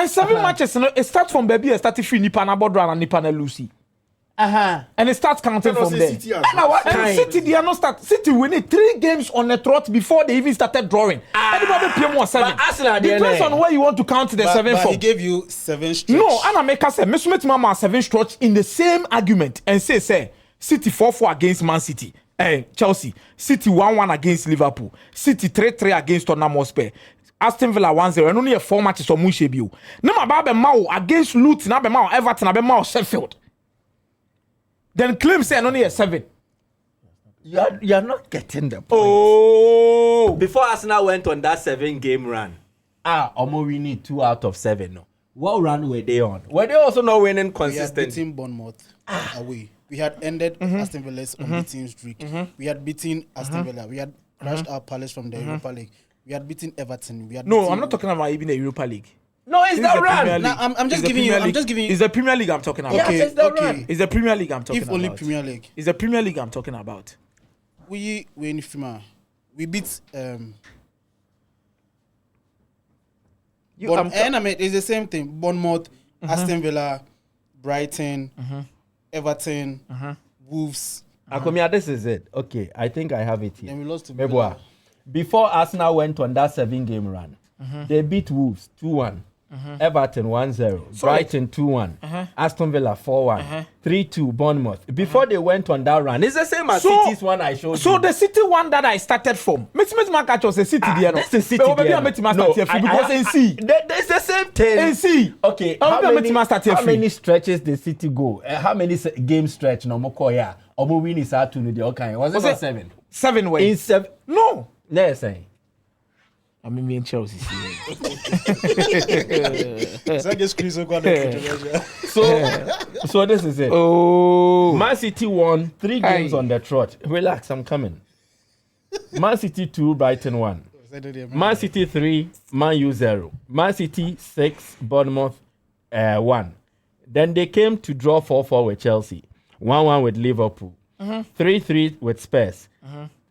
And 7 matches, it starts from baby, it starts free Nipa na Bodra and Nipa na Lucy. And it starts counting from there. And City, they are not start. City winning 3 games on the trot before they even started drawing. Anybody play more 7. Depends on where you want to count the 7 from. He gave you 7 stretch. No, Anna make us say, Mesumeti Mama 7 stretch in the same argument and say, City 4-4 against Man City. Chelsea. City 1-1 against Liverpool. City 3-3 against Tottenham Hotspur. Aston Villa 1-0. And only 4 matches on Mushebio. Nama Babe Mao against Luton, Nabe Mao Everton, Nabe Mao Sheffield. Then claim say only a 7. You're not getting the point. Oh, before Arsenal went on that 7-game run, Omo we need 2 out of 7. No, what run were they on? Were they also not winning consistently? We had beaten Bournemouth away. We had ended Aston Villa's unbeaten streak. We had beaten Aston Villa. We had crashed our Palace from the Europa League. We had beaten Everton. We had I'm not talking about even the Europa League. No, it's the run. Now, I'm just giving you. It's the Premier League I'm talking about. Yes, it's the run. It's the Premier League I'm talking about. If only Premier League. It's the Premier League I'm talking about. We in Fima. We beat. And I mean, it's the same thing. Bournemouth, Aston Villa, Brighton, Everton, Wolves. Akomeah, this is it. Okay, I think I have it here. Then we lost to Meboa. Before Arsenal went on that 7-game run, they beat Wolves 2-1. Everton 1-0, Brighton 2-1, Aston Villa 4-1, 3-2 Bournemouth. Before they went on that run, it's the same as City's one I showed you. So the City one that I started from, Meti Mark was a City there. This is City there. Because NC. It's the same thing. NC. Okay, how many stretches did City go? How many game stretch? No more Koya. Omo win is out to the okay. Was it 7? 7 way. In 7? No. They're saying. I mean, me and Chelsea. So this is it. Oh, Man City won 3 games on the trot. Relax, I'm coming. Man City 2, Brighton 1. Man City 3, Man U 0. Man City 6, Bournemouth 1. Then they came to draw 4-4 with Chelsea, 1-1 with Liverpool, 3-3 with Spurs.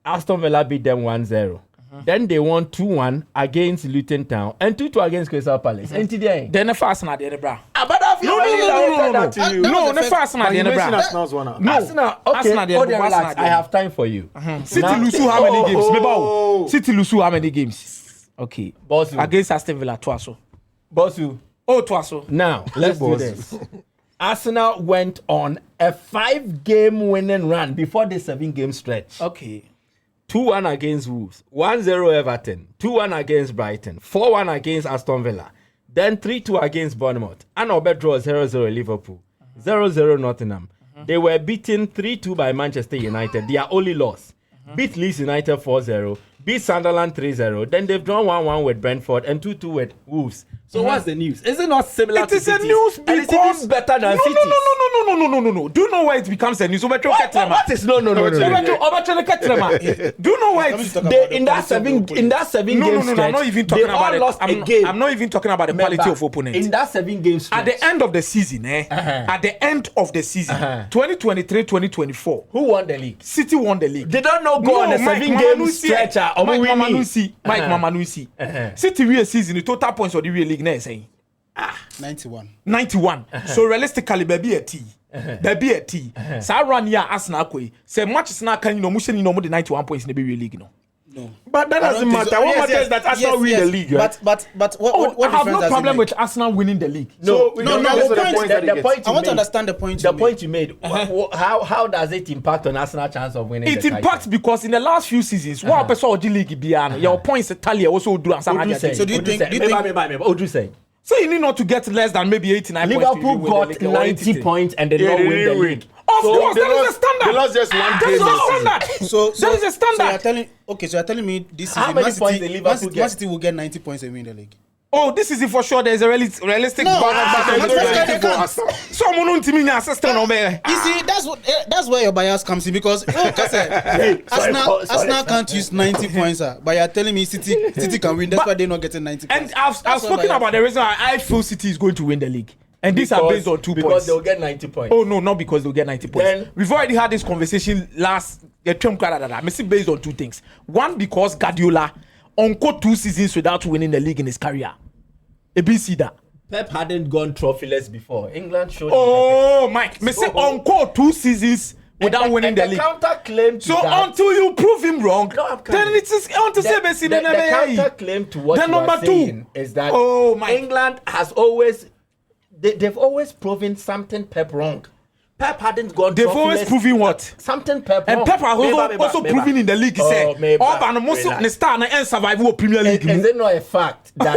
Aston Villa beat them 1-0. Then they won 2-1 against Luton Town and 2-2 against Crystal Palace. And today, then the fast na the bra. But I feel No, the fast na the bra. No, Arsenal, I have time for you. City lose how many games? Mebao. City lose how many games? Okay. Bosu. Against Aston Villa twice. Bosu. Oh, twice. Now, let's do this. Arsenal went on a 5-game winning run before the 7-game stretch. Okay. 2-1 against Wolves, 1-0 Everton, 2-1 against Brighton, 4-1 against Aston Villa, then 3-2 against Bournemouth, and our draw 0-0 Liverpool, 0-0 Nottingham. They were beaten 3-2 by Manchester United, their only loss. Beat Leeds United 4-0, beat Sunderland 3-0, then they've drawn 1-1 with Brentford and 2-2 with Wolves. So what's the news? Is it not similar to City's? It is a news because... And it's even better than City's. No. Do you know why it becomes a news? What is no? Do you know why it's in that 7-game stretch? I'm not even talking about it. Lost a game. I'm not even talking about the quality of opponents. In that 7-game stretch. At the end of the season, at the end of the season, 2023-2024. Who won the league? City won the league. They don't know go on a 7-game stretch. Mike Mamanusi. City real season, the total points of the real league, saying 91. So realistically, baby a T. So run here Arsenal koi. Say matches na can you know musheni no more than 91 points in the real league, no. But that doesn't matter. What matters is that Arsenal win the league. Right? But what I have no problem with Arsenal winning the league. No. The point I want to understand the point. The point you made. How does it impact on Arsenal's chance of winning? It impacts because in the last few seasons, what person of the league biano, your points tally also do and some. So do you think? What do you say? So you need not to get less than maybe 89 Liverpool points. Liverpool got 90 points and they don't win the league. Of course, that is a standard. They lost just one game. So that is a standard. So you're telling me this season Man City will get 90 points and win the league. Oh, this is it for sure. There's a realistic. No, someone on team assistant over there. You see, that's where your bias comes in because Arsenal can't use 90 points, but you're telling me City can win. That's why they're not getting 90 points. And I've spoken about the reason I feel City is going to win the league. And these are based on 2 points. Because they'll get 90 points. Oh, no, not because they'll get 90 points. Then, we've already had this conversation last. Based on 2 things. One, because Guardiola unco 2 seasons without winning the league in his career. ABC that. Pep hadn't gone trophyless before. England showed. Mike, me say encore 2 seasons without winning the league. Counter claim to so that, until you prove him wrong, no, then it is to say basically the counter claim to what you are saying is that England has always they've always proven something Pep wrong. Pep hadn't gone. They've always proven what? Something Pep and wrong. Pep has also proven in the league. He said, the star and survive Premier League. Is it not a fact that?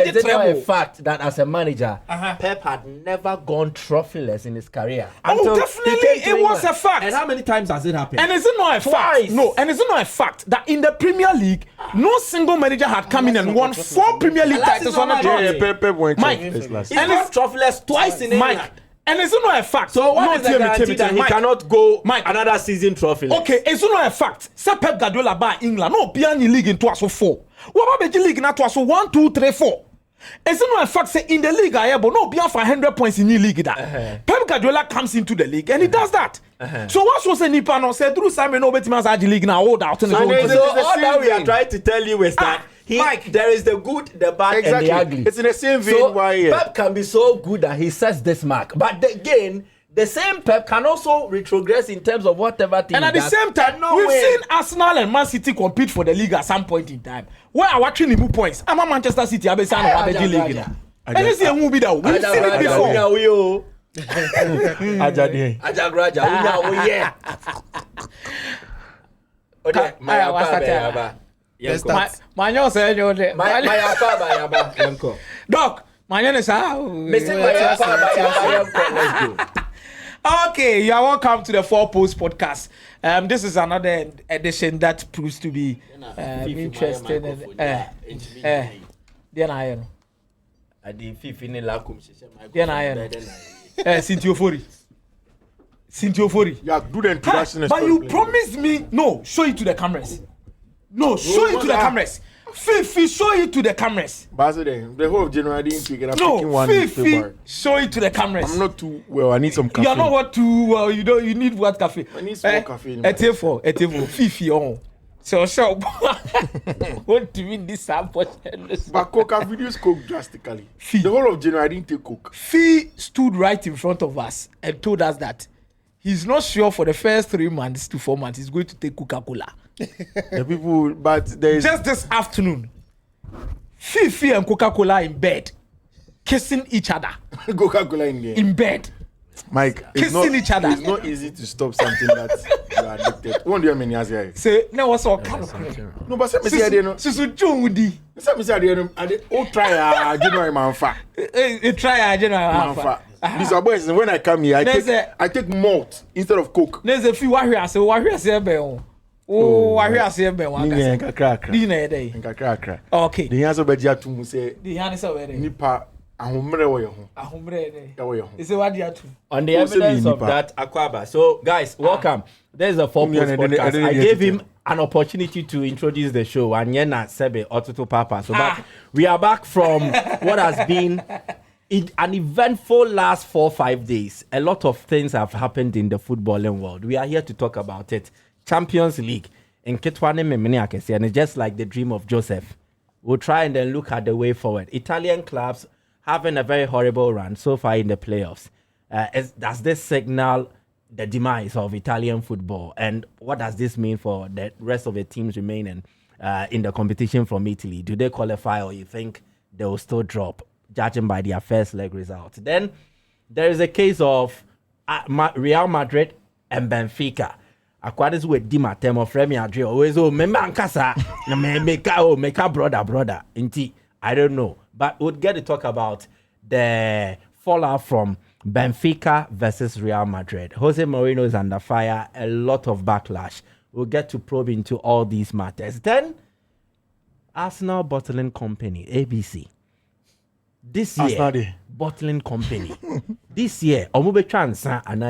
Is it not a fact that as a manager, Pep had never gone trophyless in his career? Definitely, it was a fact. And how many times has it happened? And is it not a fact? No, and is it not a fact that in the Premier League, no single manager had come in and won 4 Premier League titles on a draw? Pep went Mike, he's gone trophyless twice in England. And it's not a fact. So what is the guarantee that he cannot go another season trophyless? Okay, it's not a fact. Say Pep Guardiola by England. No, Piani League in 4. What about the league in 1, 2, 3, 4? It's not a fact. Say in the league, I have no beyond 100 points in the league. That Pep Guardiola comes into the league and he does that. So what was the Nippon said through Simon Obetiman's the league now hold out. So all that we are trying to tell you is that there is the good, the bad, and the ugly. It's in the same vein. So Pep can be so good that he sets this mark, but again, the same Pep can also retrogress in terms of whatever thing. And at the same time, we've seen Arsenal and Man City compete for the league at some point in time. Where are watching the points? I'm a Manchester City. I'm a fan of the league. And this year won't be that. We've seen it before. Doc, my name is Okay, you are welcome to the 4 Post Podcast. This is another edition that proves to be interesting. Then I am. Sintiofori. Yeah, do the introduction. But you promised me, no, show it to the cameras. No, show it to the cameras. Fiifi, show it to the cameras. The whole of January didn't take it. No, Fiifi, show it to the cameras. I'm not too well. I need some caffeine. You're not what too well. You don't. You need what cafe? I need some caffeine. Etefo, Fiifi on. So, what do you mean this sample? But Coke have reduced Coke drastically. The whole of January didn't take Coke. Fee stood right in front of us and told us that he's not sure for the first 3 months to 4 months he's going to take Coca-Cola. The people, but there is just this afternoon, Fiifi and Coca-Cola in bed, kissing each other. Coca-Cola in bed. Mike, kissing each other. It's not easy to stop something that you are addicted. What do you mean, Yazia? Say, no, what's all kind of no, but say, Mr. Adeno. Susu Jungudi. Say, Mr. Adeno, and try January Manfa. Try January Manfa. These are boys, when I come here, I take malt instead of Coke. There's a few warriors, warriors here, okay. The answer by Jatu say, the answer Nipa. On the evidence of that, Akwaba. So, guys, welcome. There's a 4 Post Podcast. I gave him an opportunity to introduce the show. And Yena Sebe Otutu Papa. So, we are back from what has been an eventful last 4-5 days. A lot of things have happened in the footballing world. We are here to talk about it. Champions League. And it's just like the dream of Joseph. We'll try and then look at the way forward. Italian clubs having a very horrible run so far in the playoffs. Does this signal the demise of Italian football? And what does this mean for the rest of the teams remaining in the competition from Italy? Do they qualify, or you think they will still drop, judging by their first leg results? Then there is a case of Real Madrid and Benfica. According to Di Matteo, Fremi Adri always member Ankasa, make brother. Inti, I don't know. But we'll get to talk about the fallout from Benfica versus Real Madrid. Jose Mourinho is under fire, a lot of backlash. We'll get to probe into all these matters. Then, Arsenal Bottling Company, ABC. This year, Bottling Company. This year, Omube Chansa and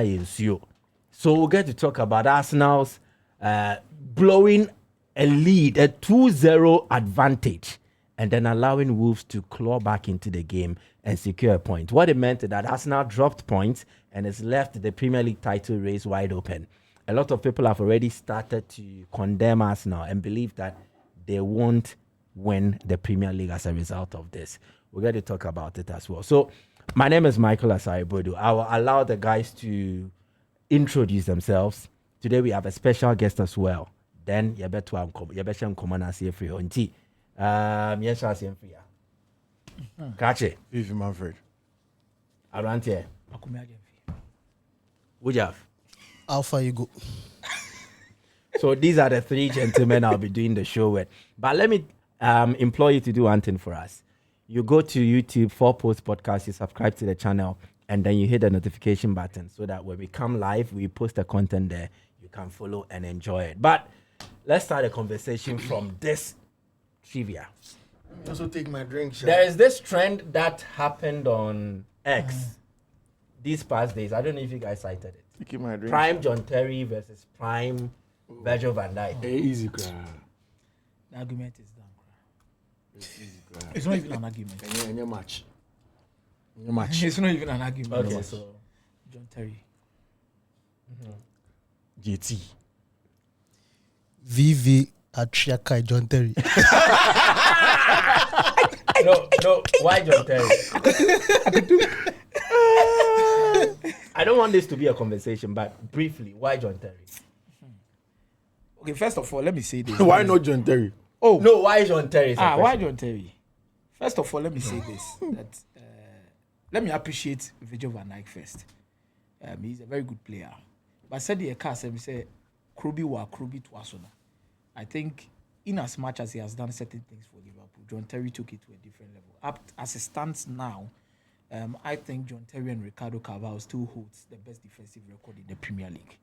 So we'll get to talk about Arsenal's blowing a lead, a 2-0 advantage, and then allowing Wolves to claw back into the game and secure a point. What it meant is that Arsenal dropped points and has left the Premier League title race wide open. A lot of people have already started to condemn Arsenal and believe that they won't win the Premier League as a result of this. we're going to talk about it as well. So, my name is Michael Asari Boadu. I will allow the guys to introduce themselves. Today we have a special guest as well. Then you better come and see free on tea. Yes, I see free. Catch it. Fiifi Manfred. Around here. Akomeah. Would you have? Alpha Ego. So these are the three gentlemen I'll be doing the show with. But let me implore you to do one thing for us. You go to YouTube, 4Post Podcast, you subscribe to the channel, and then you hit the notification button so that when we come live, we post the content there. You can follow and enjoy it. But let's start a conversation from this trivia. Also take my drink. There is this trend that happened on X these past days. I don't know if you guys cited it. Keep my drink. Prime John Terry versus Prime Virgil van Dijk. Easy, cry. The argument is done. It's not even an argument. Any match. It's not even an argument. Okay, so John Terry. JT. VV Atriakai John Terry. no, why John Terry? I don't want this to be a conversation, but briefly, why John Terry? Okay, first of all, let me say this. Why not John Terry? Oh, No, why John Terry? why John Terry? First of all, let me say this. That let me appreciate Virgil van Dijk first. He's a very good player. But said the cast, he said, Krobi to Asuna. I think, in as much as he has done certain things for Liverpool, John Terry took it to a different level. Up as it stands now, I think John Terry and Ricardo Carvalho still holds the best defensive record in the Premier League.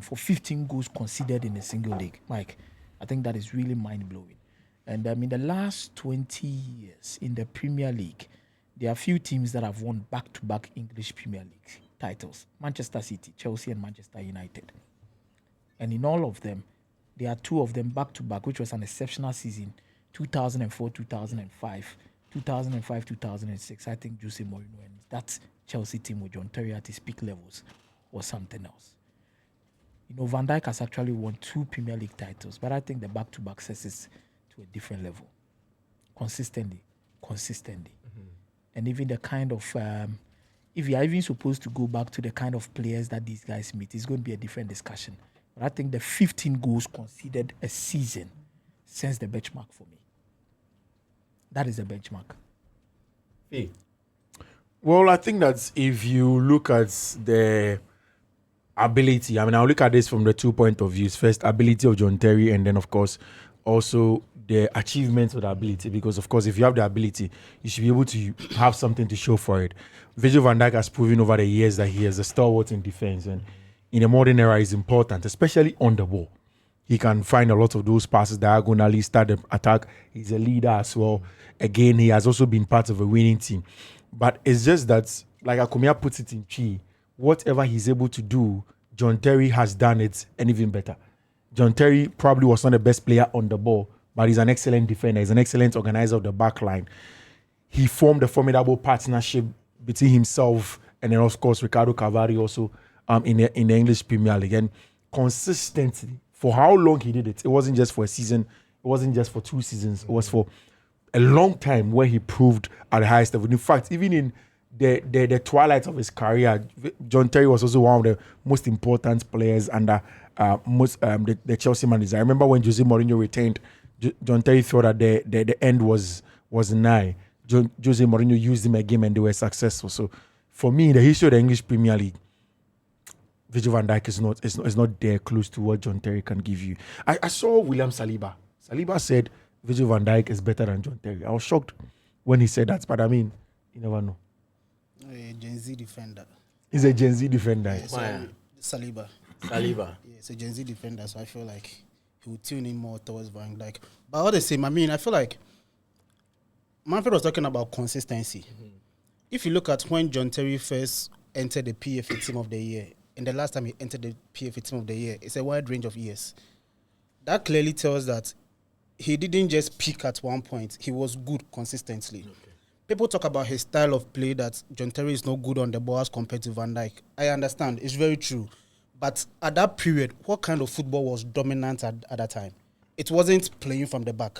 For 15 goals conceded in a single league. Mike, I think that is really mind-blowing. And in the last 20 years in the Premier League, there are few teams that have won back-to-back English Premier League titles. Manchester City, Chelsea, and Manchester United. And in all of them, there are two of them back-to-back, which was an exceptional season, 2004, 2005, 2005, 2006. I think Jose Mourinho and that Chelsea team with John Terry at his peak levels was something else. Van Dijk has actually won 2 Premier League titles, but I think the back-to-back sets it to a different level. Consistently. And even the kind of, if you are even supposed to go back to the kind of players that these guys meet, it's going to be a different discussion. But I think the 15 goals conceded a season sends the benchmark for me. That is the benchmark. Hey. Well, I think that if you look at the ability, I'll look at this from the 2 points of views. First, ability of John Terry, and then, of course, also the achievements of the ability. Because, of course, if you have the ability, you should be able to have something to show for it. Virgil van Dijk has proven over the years that he is a stalwart in defense, and in the modern era is important, especially on the ball. He can find a lot of those passes diagonally, start the attack. He's a leader as well. Again, he has also been part of a winning team. But it's just that, like Akomeah puts it in Chi, whatever he's able to do, John Terry has done it and even better. John Terry probably was not the best player on the ball, but he's an excellent defender. He's an excellent organizer of the back line. He formed a formidable partnership between himself and then, of course, Ricardo Carvalho also in the English Premier League. And consistently, for how long he did it, it wasn't just for a season, it wasn't just for 2 seasons, it was for a long time where he proved at the highest level. In fact, even in the twilight of his career, John Terry was also one of the most important players under the Chelsea manager. I remember when Jose Mourinho retained, John Terry thought that the end was nigh. Jose Mourinho used him again and they were successful. So for me, in the history of the English Premier League, Virgil van Dijk is not there close to what John Terry can give you. I saw William Saliba. Saliba said Virgil van Dijk is better than John Terry. I was shocked when he said that, but I mean, you never know. A Gen Z defender. He's a Gen Z defender. Yeah, so Saliba. Yeah, it's a Gen Z defender, so I feel like he would tune in more towards Van Dijk. But all the same, I feel like Manfred was talking about consistency. Mm-hmm. If you look at when John Terry first entered the PFA Team of the Year, and the last time he entered the PFA Team of the Year, it's a wide range of years. That clearly tells that he didn't just peak at one point. He was good consistently. Okay. People talk about his style of play, that John Terry is not good on the ball as compared to Van Dijk. I understand. It's very true. But at that period, what kind of football was dominant at that time? It wasn't playing from the back.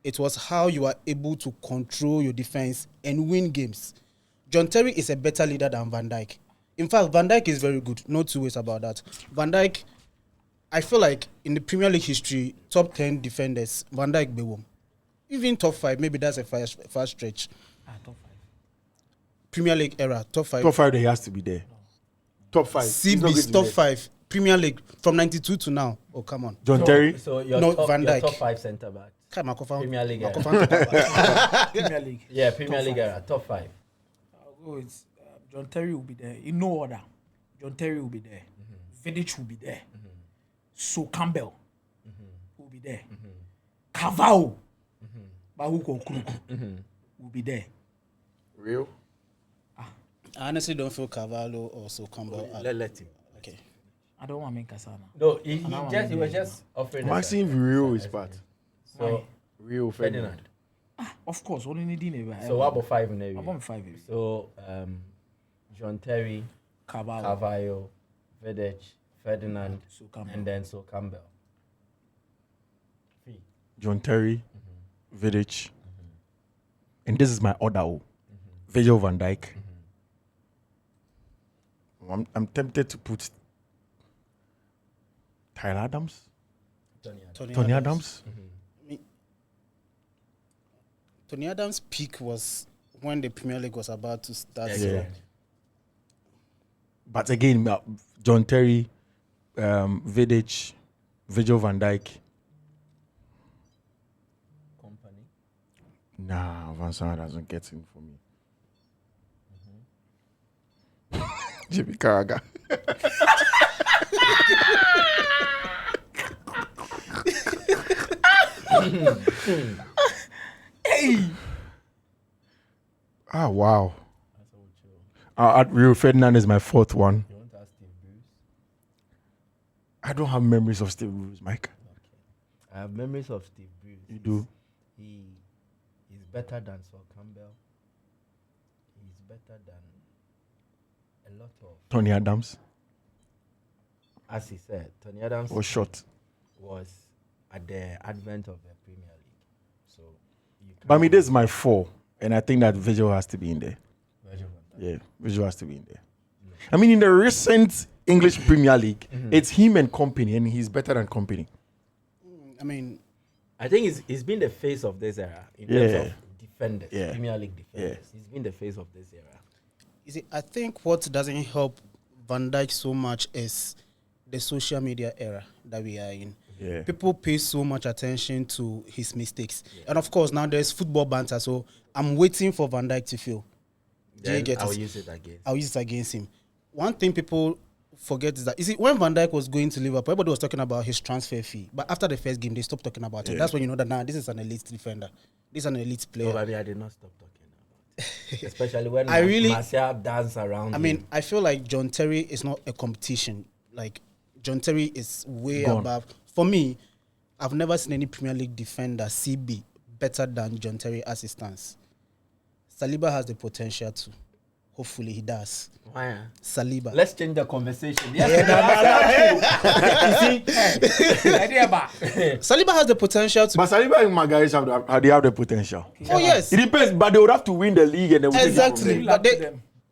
It was how you are able to control your defense and win games. John Terry is a better leader than Van Dijk. In fact, Van Dijk is very good. No two ways about that. Van Dijk, I feel like in the Premier League history, top 10 defenders, Van Dijk be one. Even top 5, maybe that's a fast stretch. Top 5. Premier League era, top 5. Top 5, he has to be there. Top 5. CB's top 5. Premier League from 92 to now. Oh, come on. John Terry. So your No, top, Van your Dijk. top 5 centre backs. Premier League era. Premier League. Yeah, Premier League era. Top 5. I'll go with John Terry will be there. In no order. John Terry will be there. Vidic will be there. So Campbell will be there. Cavao. Bahuko Kruku will be there. Real? I honestly don't feel Cavallo or so Campbell. Let him. Okay. I don't want to make Kasana. No, he was just offering. I'm seeing Real is part. So Real Ferdinand. Of course, only needing So what about 5 in there? I want 5. So John Terry, Carvalho, Vidic, Ferdinand, So Campbell. and then So Campbell. John Terry, Vidic, and this is my order. Virgil van Dijk. I'm tempted to put Tyler Adams, Tony Adams. Tony Adams' peak was when the Premier League was about to start. Yeah. But again, John Terry, Vidic, Virgil van Dijk. Company. Nah, Van Sar doesn't get in for me. Jimmy Carragher. Hey! Ah, wow. Rio Ferdinand is my 4th one. You want to ask Steve Bruce? I don't have memories of Steve Bruce, Mike. I have memories of Steve Bruce. You do? He's better than Sol Campbell. He's better than a lot of. Tony Adams As he said, Tony Adams was shot. was at the advent of the Premier League. So you But I mean, this is my 4, and I think that Virgil has to be in there. Virgil van Dijk. Yeah, Virgil has to be in there. I mean, in the recent English Premier League, it's him and company, and he's better than company. I mean, I think he's been the face of this era in terms of defenders, Yeah. Premier League defenders. He's been the face of this era. you see, I think what doesn't help Van Dijk so much is the social media era that we are in. Yeah. People pay so much attention to his mistakes. And of course, now there's football banter, so I'm waiting for Van Dijk to fail. Then I'll use it again. I'll use it against him. One thing people forget is that, you see, when Van Dijk was going to Liverpool, everybody was talking about his transfer fee. But after the first game, they stopped talking about it. That's when you know that now this is an elite defender. This is an elite player. No, I mean, I did not stop talking about it. Especially when Martial dance around. I mean, I feel like John Terry is not a competition. Like, John Terry is way above. For me, I've never seen any Premier League defender, CB, better than John Terry as it stands. Saliba has the potential to. Hopefully he does. Why? Saliba. Let's change the conversation. Yes, Saliba has the potential to. But Saliba and Magalhaes they have the potential. Oh, yes. It depends, but they would have to win the league and then we'll Exactly. But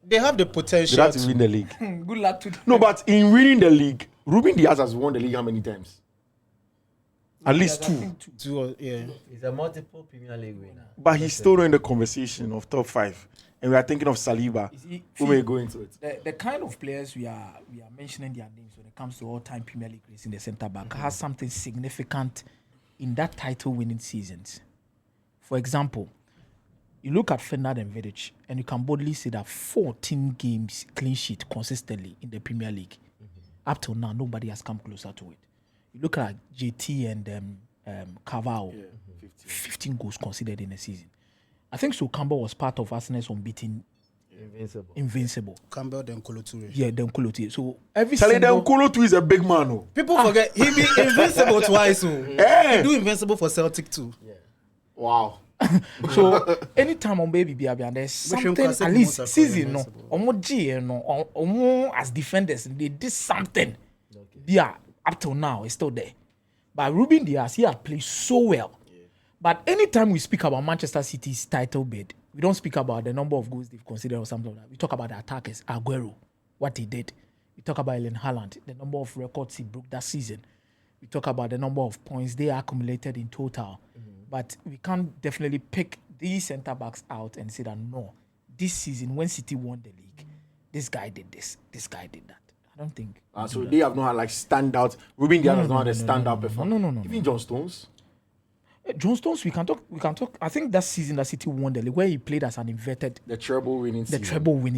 they have the They potential have to win the league. Good luck to them. No, but in winning the league, Ruben Diaz has won the league how many times? At least 2. Yeah. He's a multiple Premier League winner. But he's still not in the conversation of top 5. And we are thinking of Saliba. Who may go into it? The kind of players we are mentioning their names when it comes to all-time Premier League race in the centre back has something significant in that title-winning seasons. For example, you look at Ferdinand and Vidic, and you can boldly say that 14 games clean sheet consistently in the Premier League. Up till now, nobody has come closer to it. You look at JT and Carvalho, 15 goals conceded in a season. I think so. Campbell was part of Arsenal's unbeaten Invincible. Campbell, then Kolo Toure. Yeah, then Kolo Toure. So every Charlie, single... then Kolo Toure is a big man. Oh. People forget he be invincible twice. Hey. He do invincible for Celtic too. Yeah. Wow. So anytime on baby Biabian, there's something at least season no. As defenders, they did something. Yeah, up till now, it's still there. But Ruben Diaz, he had played so well. But anytime we speak about Manchester City's title bid, we don't speak about the number of goals they've considered or something like that. We talk about the attackers, Aguero, what he did. We talk about Erling Haaland, the number of records he broke that season. We talk about the number of points they accumulated in total. But we can't definitely pick these centre-backs out and say that, no, this season when City won the league, this guy did this guy did that. I don't think. So they have not had like standout. Ruben Dias has not had a standout performance. No. Even John Stones. John Stones, we can talk. I think that season that City won the league, where he played as an inverted, The treble winning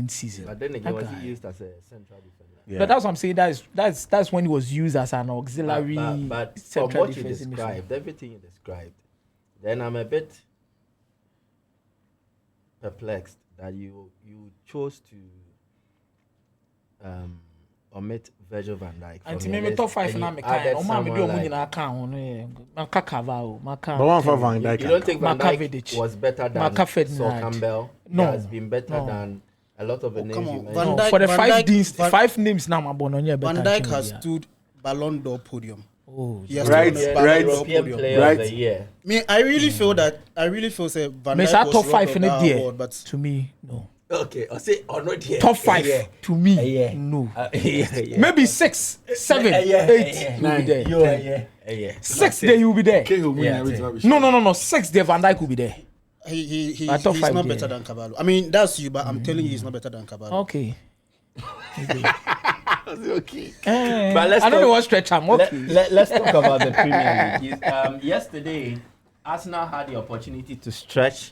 season. But then again, That was guy. he used as a central defender? Yeah. But that's what I'm saying. That's when he was used as an auxiliary But from central what you defensive midfielder. described, everything you described, then I'm a bit perplexed that you chose to omit Virgil van Dijk. And from to your me, list, top 5 and na you me added kind. O man me do someone omo like- nyina kan ho no ye. Maka Cavao, maka. But one for Van Dijk. You don't think Van Dijk Vidic. was better than Maka Sol Ferdinand. Campbell? No. He has been better No. than a lot of the names come you on. mentioned. Van No, Dijk- for the Van five Dijk- names, Van- 5 names now, my bono Van Dijk has stood Ballon d'Or podium. Oh, He has Right, stood on the right. Ballon d'Or European podium. Player Right. of the Year. I really feel say Van me Dijk say was top 5 robbed in of it that there. award, but To me, no. Okay, I say or not yet. Top 5 to me, Yeah. no. Yeah. Maybe 6, 7, 8. Yeah. He will be there. You are, yeah. 6 there, he will be there. Cahill winning Yeah, everything. yeah. rubbish. No. 6 there, Van Dijk will be there. he's I thought not 5 better there. than Cavallo. I mean, that's you, but I'm telling you, he's not better than Cavallo. Okay. Okay. But let's I don't talk- know what stretch I'm okay. Let's talk about the Premier League. Yesterday, Arsenal had the opportunity to stretch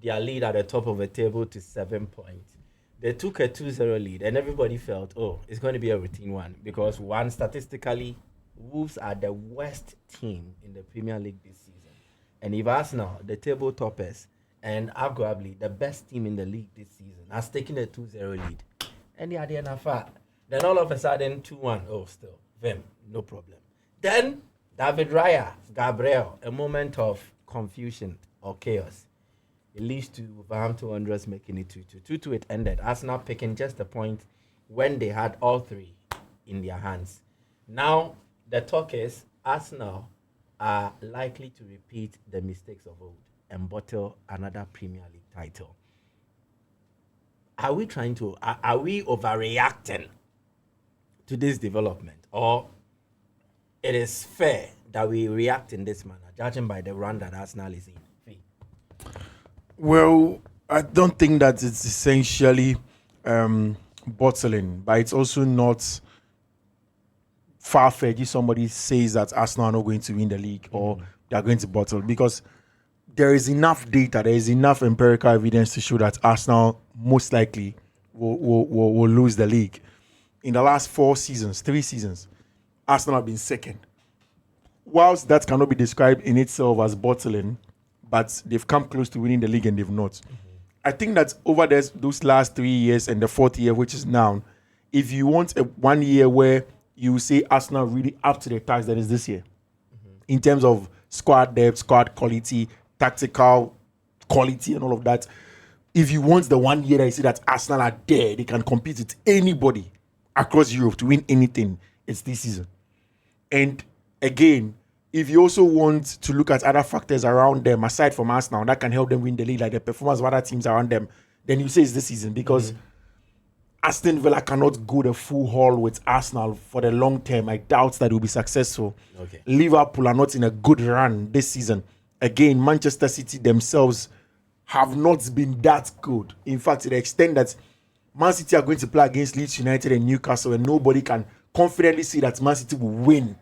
their lead at the top of the table to 7 points. They took a 2-0 lead, and everybody felt, oh, it's going to be a routine one. Because, one, statistically, Wolves are the worst team in the Premier League this season. And if Arsenal, the table toppers, and arguably the best team in the league this season, has taken a 2-0 lead, and they are the NFL. Then all of a sudden, 2-1. Oh, still, Vim, no problem. Then, David Raya, Gabriel, a moment of confusion or chaos. It leads to Wolverhampton Wanderers making it 2-2. 2-2 it ended. Arsenal picking just a point when they had all three in their hands. Now, the talk is Arsenal are likely to repeat the mistakes of old and bottle another Premier League title. Are we overreacting to this development, or it is fair that we react in this manner, judging by the run that Arsenal is in? Well, I don't think that it's essentially bottling, but it's also not far-fetched if somebody says that Arsenal are not going to win the league or they are going to bottle, because there is enough data, there is enough empirical evidence to show that Arsenal most likely will lose the league. In the last 3 seasons, Arsenal have been second. Whilst that cannot be described in itself as bottling, but they've come close to winning the league and they've not. I think that over those last 3 years and the 4th year, which is now, if you want a 1 year where you say Arsenal really up to the task, that is this year. In terms of squad depth, squad quality, tactical quality and all of that. If you want the 1 year that you see that Arsenal are there, they can compete with anybody across Europe to win anything, it's this season. And again, if you also want to look at other factors around them, aside from Arsenal, that can help them win the league, like the performance of other teams around them, then you say it's this season, because Aston Villa cannot go the full haul with Arsenal for the long term. I doubt that it will be successful. Okay. Liverpool are not in a good run this season. Again, Manchester City themselves have not been that good. In fact, to the extent that Man City are going to play against Leeds United and Newcastle, and nobody can confidently see that Man City will win.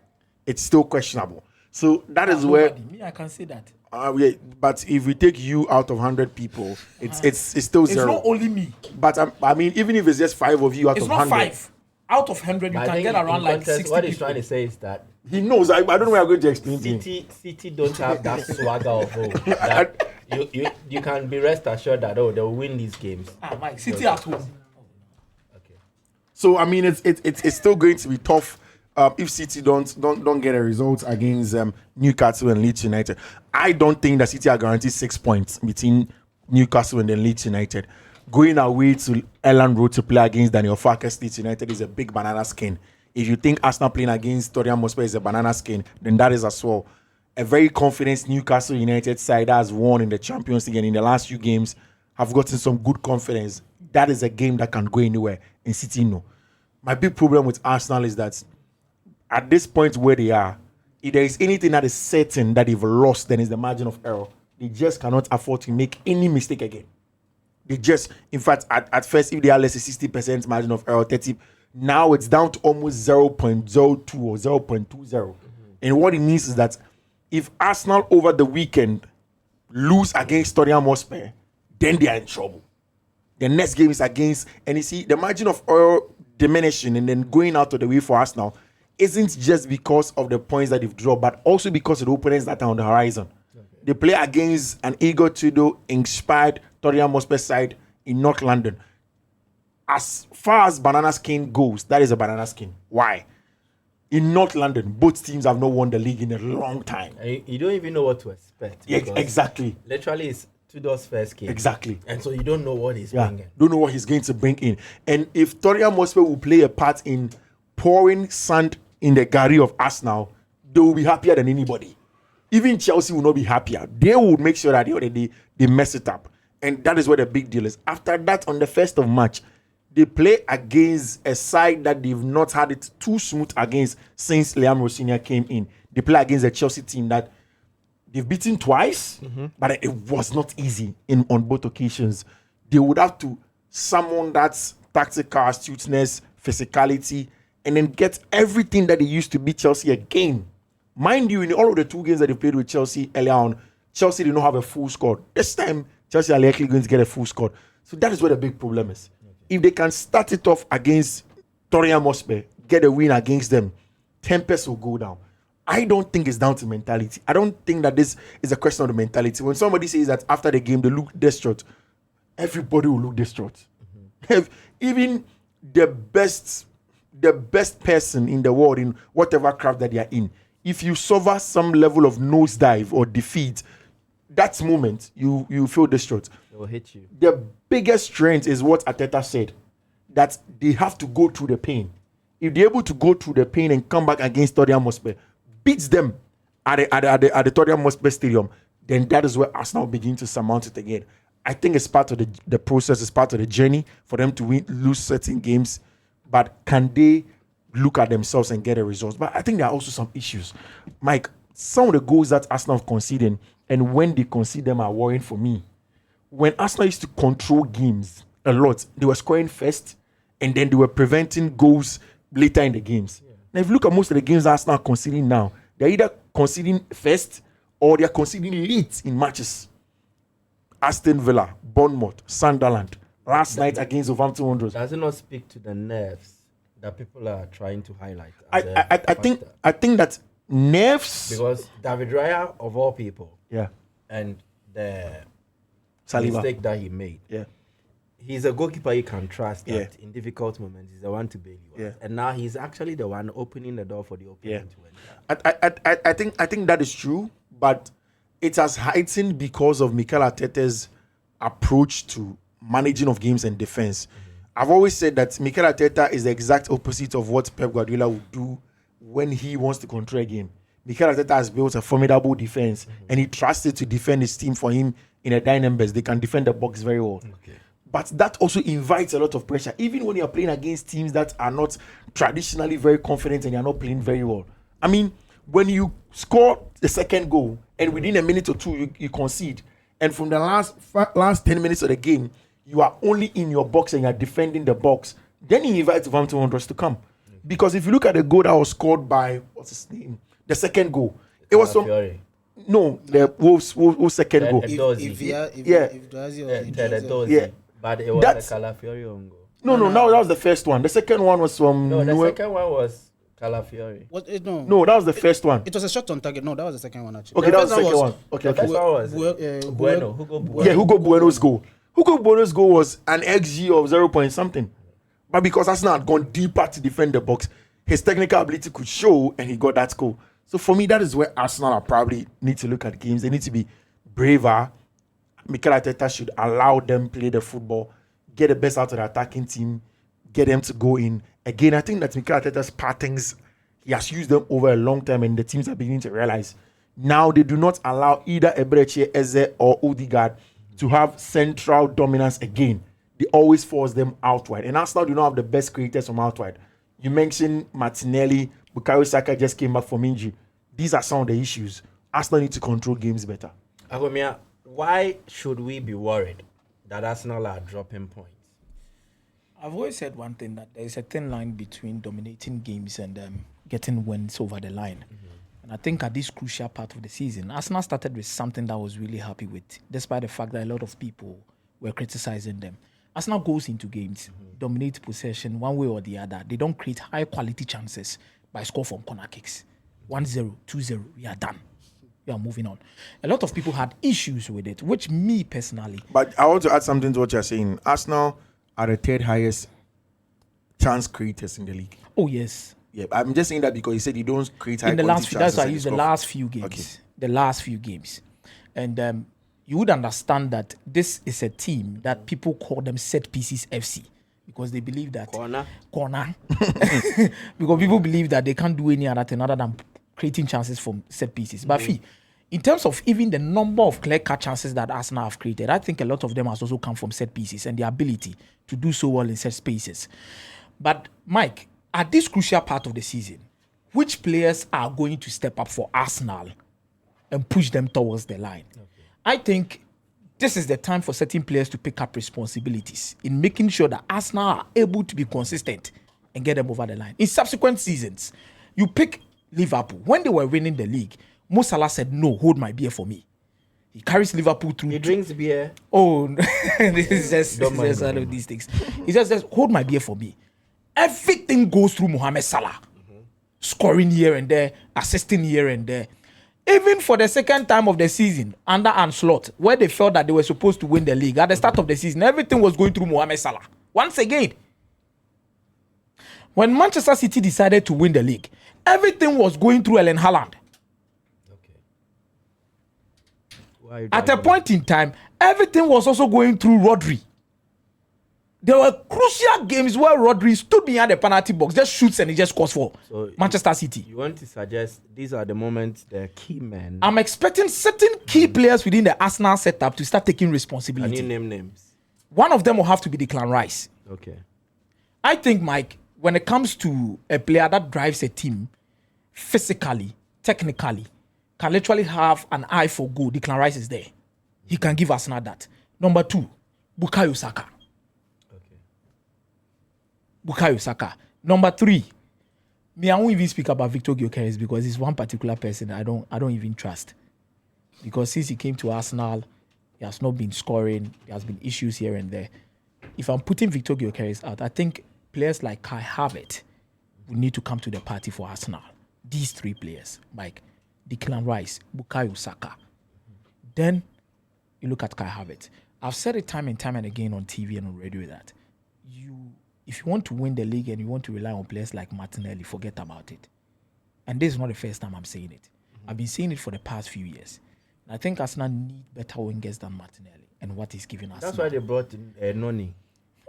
It's still questionable. So that is where, Me, I can say that. yeah, but if we take you out of 100 people, it's still It's zero. not only me. But I mean, even if it's just 5 of you out It's of not 100, 5. Out of 100, you I can think get in around like context, 60 what he's people. trying to say is that he knows. I don't know where I'm going to explain to him. City don't have that swagger of hope. That you can be rest assured that they'll win these games. Mike, City at home. Okay. So I mean, it's still going to be tough if City don't get a result against Newcastle and Leeds United. I don't think that City are guaranteed 6 points between Newcastle and then Leeds United. Going away to Elland Road to play against Daniel Farke's Leeds United is a big banana skin. If you think Arsenal playing against Tottenham Hotspur is a banana skin, then that is as well. a very confident Newcastle United side that has won in the Champions League and in the last few games have gotten some good confidence. That is a game that can go anywhere. And City, no. My big problem with Arsenal is that at this point where they are, if there is anything that is certain that they've lost, then it's the margin of error. They just cannot afford to make any mistake again. They just, in fact, at first, if they are less than 60% margin of error, 30, now it's down to almost 0.02 or 0.20. Mm-hmm. And what it means is that if Arsenal over the weekend lose against Tottenham Hotspur, then they are in trouble. The next game is against, and you see, the margin of error diminishing and then going out of the way for Arsenal isn't just because of the points that they've drawn, but also because of the opponents that are on the horizon. Okay. They play against an Igor Tudor inspired Tottenham Hotspur side in North London. As far as banana skin goes, that is a banana skin. Why? In North London, both teams have not won the league in a long time. You don't even know what to expect. Yeah, exactly. Literally, it's Tudor's first game. Exactly. And so you don't know what he's bringing. Don't know what he's going to bring in. And if Tottenham Hotspur will play a part in pouring sand in the gari of Arsenal, they will be happier than anybody. Even Chelsea will not be happier. They will make sure that they mess it up. And that is where the big deal is. After that, on the 1st of March, they play against a side that they've not had it too smooth against since Liam Rossignol came in. They play against a Chelsea team that they've beaten twice, but it was not easy on both occasions. They would have to summon that tactical astuteness, physicality, and then get everything that they used to beat Chelsea again. Mind you, in all of the 2 games that they played with Chelsea earlier on, Chelsea did not have a full squad. This time, Chelsea are likely going to get a full squad. So that is where the big problem is. If they can start it off against Tottenham Hotspur, get a win against them, tempest will go down. I don't think it's down to mentality. I don't think that this is a question of the mentality. When somebody says that after the game they look distraught, everybody will look distraught. Even the best person in the world, in whatever craft that they are in, if you suffer some level of nosedive or defeat, that moment you feel distraught. It will hit you. The biggest strength is what Arteta said, that they have to go through the pain. If they're able to go through the pain and come back against Tottenham Hotspur, beats them at the Tottenham Hotspur Stadium, then that is where Arsenal begin to surmount it again. I think it's part of the process, it's part of the journey for them to lose certain games, but can they look at themselves and get a result? But I think there are also some issues. Mike, some of the goals that Arsenal have conceded, and when they concede them, are worrying for me. When Arsenal used to control games a lot, they were scoring first, and then they were preventing goals later in the games. Yeah. Now, if you look at most of the games Arsenal are conceding now, they're either conceding first or they're conceding late in matches. Aston Villa, Bournemouth, Sunderland, last night against Wolverhampton Wanderers. Does it not speak to the nerves that people are trying to highlight? I think that nerves, because David Raya, of all people, and the Saliba mistake that he made, he's a goalkeeper you can trust that in difficult moments he's the one to bail you out. And now he's actually the one opening the door for the opponent to enter. I think that is true, but it has heightened because of Mikel Arteta's approach to managing of games and defense. I've always said that Mikel Arteta is the exact opposite of what Pep Guardiola would do when he wants to control a game. Mikel Arteta has built a formidable defense, and he trusted to defend his team for him in a dying embers. They can defend the box very well. Okay. But that also invites a lot of pressure, even when you're playing against teams that are not traditionally very confident and you're not playing very well. I mean, when you score the second goal and within a minute or two you concede, and from the last 10 minutes of the game, you are only in your box and you're defending the box, then you invite Wolverhampton Wanderers to come. Because if you look at the goal that was scored by, what's his name? The second goal. It was some... No, the Wolves second goal. But it was a Calafiori on goal. No, that was the first one. The second one was from... No, the second one was Calafiori. No, that was the first one. It was a shot on target. No, that was the second one, actually. Okay, that was the second one. Okay, the first one was Bueno. Hugo Bueno. Yeah, Hugo Bueno's goal. Hugo Bueno's goal was an XG of 0 point something. But because Arsenal had gone deeper to defend the box, his technical ability could show, and he got that goal. So for me, that is where Arsenal probably need to look at games. They need to be braver. Mikel Arteta should allow them play the football, get the best out of the attacking team, get them to go in. Again, I think that Mikel Arteta's patterns, he has used them over a long time, and the teams are beginning to realize Now they do not allow either Ebreche, Eze, or Odegaard to have central dominance again. They always force them out wide. And Arsenal do not have the best creators from out wide. You mentioned Martinelli, Bukayo Saka just came back from injury. These are some of the issues. Arsenal need to control games better. Akomeah, why should we be worried that Arsenal are dropping points? I've always said one thing, that there is a thin line between dominating games and getting wins over the line. And I think at this crucial part of the season, Arsenal started with something that I was really happy with, despite the fact that a lot of people were criticizing them. Arsenal goes into games, dominate possession one way or the other. They don't create high-quality chances by score from corner kicks. 1-0, 2-0, we are done. We are moving on. A lot of people had issues with it, which me personally... But I want to add something to what you're saying. Arsenal are the third highest chance creators in the league. Oh, yes. Yeah, I'm just saying that because you said you don't create high quality chances. That's why I use the last few games. Okay. The last few games. And you would understand that this is a team that people call them set pieces FC because they believe that... Corner. Because people believe that they can't do any other thing other than creating chances from set pieces. But in terms of even the number of clear-cut chances that Arsenal have created, I think a lot of them has also come from set pieces and the ability to do so well in set spaces. But, Mike, at this crucial part of the season, which players are going to step up for Arsenal and push them towards the line? Okay. I think this is the time for certain players to pick up responsibilities in making sure that Arsenal are able to be consistent and get them over the line. In subsequent seasons, you pick Liverpool. When they were winning the league, Mo Salah said, no, hold my beer for me. He carries Liverpool through. He drinks beer. Oh, this is just one of these things. He just says, hold my beer for me. Everything goes through Mohamed Salah. Scoring here and there, assisting here and there. Even for the second time of the season, under Ancelotti, where they felt that they were supposed to win the league, at the start of the season, everything was going through Mohamed Salah. Once again, when Manchester City decided to win the league, everything was going through Erling Haaland. Okay. At a point in time, everything was also going through Rodri. There were crucial games where Rodri stood behind the penalty box, just shoots and he just scores for Manchester City. You want to suggest these are the moments the key men... I'm expecting certain key players within the Arsenal setup to start taking responsibility. Can you name names? One of them will have to be Declan Rice. Okay. I think, Mike, when it comes to a player that drives a team physically, technically, can literally have an eye for goal, Declan Rice is there. He can give Arsenal that. Number 2, Bukayo Saka. Bukayo Saka. Number 3, I won't even speak about Victor Gyökeres because he's one particular person I don't even trust. Because since he came to Arsenal, he has not been scoring. There has been issues here and there. If I'm putting Victor Gyökeres out, I think players like Kai Havertz will need to come to the party for Arsenal. These 3 players, Mike, Declan Rice, Bukayo Saka. Then you look at Kai Havertz. I've said it time and time and again on TV and on radio that if you want to win the league and you want to rely on players like Martinelli, forget about it. And this is not the first time I'm saying it. I've been saying it for the past few years. And I think Arsenal need better wingers than Martinelli and what he's giving us. That's why they brought in Noni.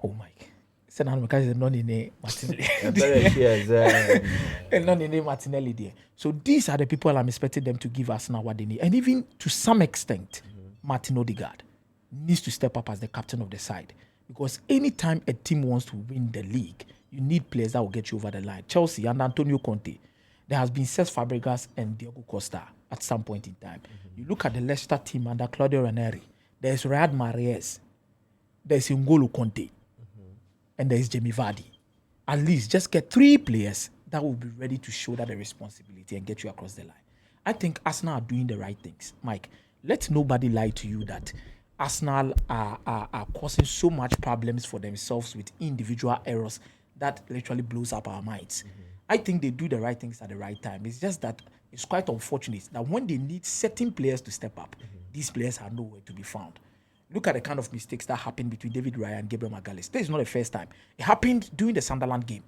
Oh, Mike. Said Noni Martinelli. Noni Martinelli there. So these are the people I'm expecting them to give Arsenal what they need. And even to some extent, Martin Odegaard needs to step up as the captain of the side. Because anytime a team wants to win the league, you need players that will get you over the line. Chelsea and Antonio Conte. There has been Cesc Fabregas and Diego Costa at some point in time. You look at the Leicester team under Claudio Ranieri. There's Riyad Mahrez. There's N'Golo Conte. And there's Jamie Vardy. At least just get 3 players that will be ready to shoulder the responsibility and get you across the line. I think Arsenal are doing the right things. Mike, let nobody lie to you that Arsenal are causing so much problems for themselves with individual errors that literally blows up our minds. I think they do the right things at the right time. It's just that it's quite unfortunate that when they need certain players to step up, these players are nowhere to be found. Look at the kind of mistakes that happened between David Raya and Gabriel Magalhaes. This is not the first time. It happened during the Sunderland game.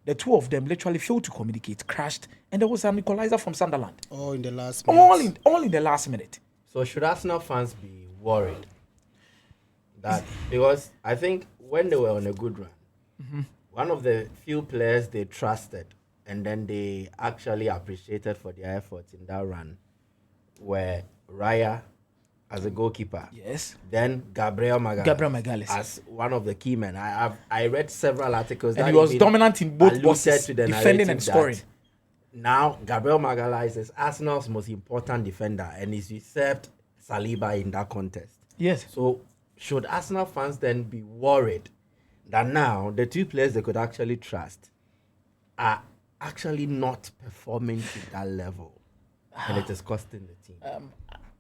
The 2 of them literally failed to communicate, crashed, and there was an equalizer from Sunderland. All in the last minute. All in the last minute. So should Arsenal fans be worried? That because I think when they were on a good run, one of the few players they trusted and then they actually appreciated for their efforts in that run were Raya as a goalkeeper. Yes. Then Gabriel Magalhaes as one of the key men. I read several articles And that he was even dominant in both alluded boxes, to the defending narrative and scoring. that now Gabriel Magalhaes is Arsenal's most important defender and he's usurped Saliba in that contest. Yes. So should Arsenal fans then be worried that now the two players they could actually trust are actually not performing to that level and it is costing the team?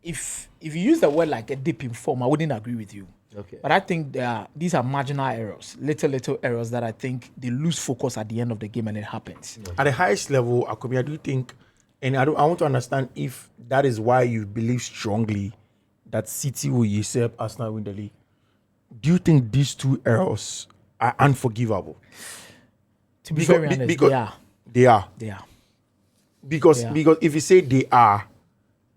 If you use the word like a dip in form, I wouldn't agree with you. Okay. But I think these are marginal errors, little errors that I think they lose focus at the end of the game and it happens. At the highest level, Akomeah, do you think, and I want to understand if that is why you believe strongly that City will usurp Arsenal win the league. Do you think these two errors are unforgivable? To be very honest, because they are. They are. Because if you say they are,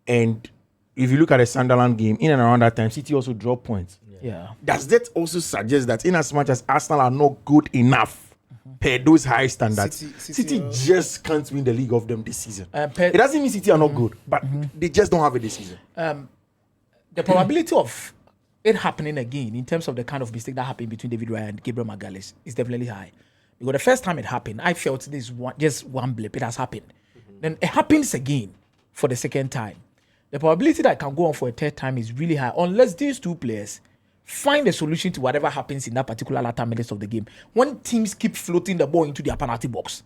and if you look at the Sunderland game, in and around that time, City also dropped points. Yeah. Does that also suggest that in as much as Arsenal are not good enough per those high standards, City just can't win the league of them this season? It doesn't mean City are not good, but they just don't have it this season. The probability of it happening again in terms of the kind of mistake that happened between David Raya and Gabriel Magalhaes is definitely high. Because the first time it happened, I felt this just one blip. It has happened. Then it happens again for the second time. The probability that it can go on for a third time is really high unless these two players find a solution to whatever happens in that particular latter minutes of the game. When teams keep floating the ball into their penalty box,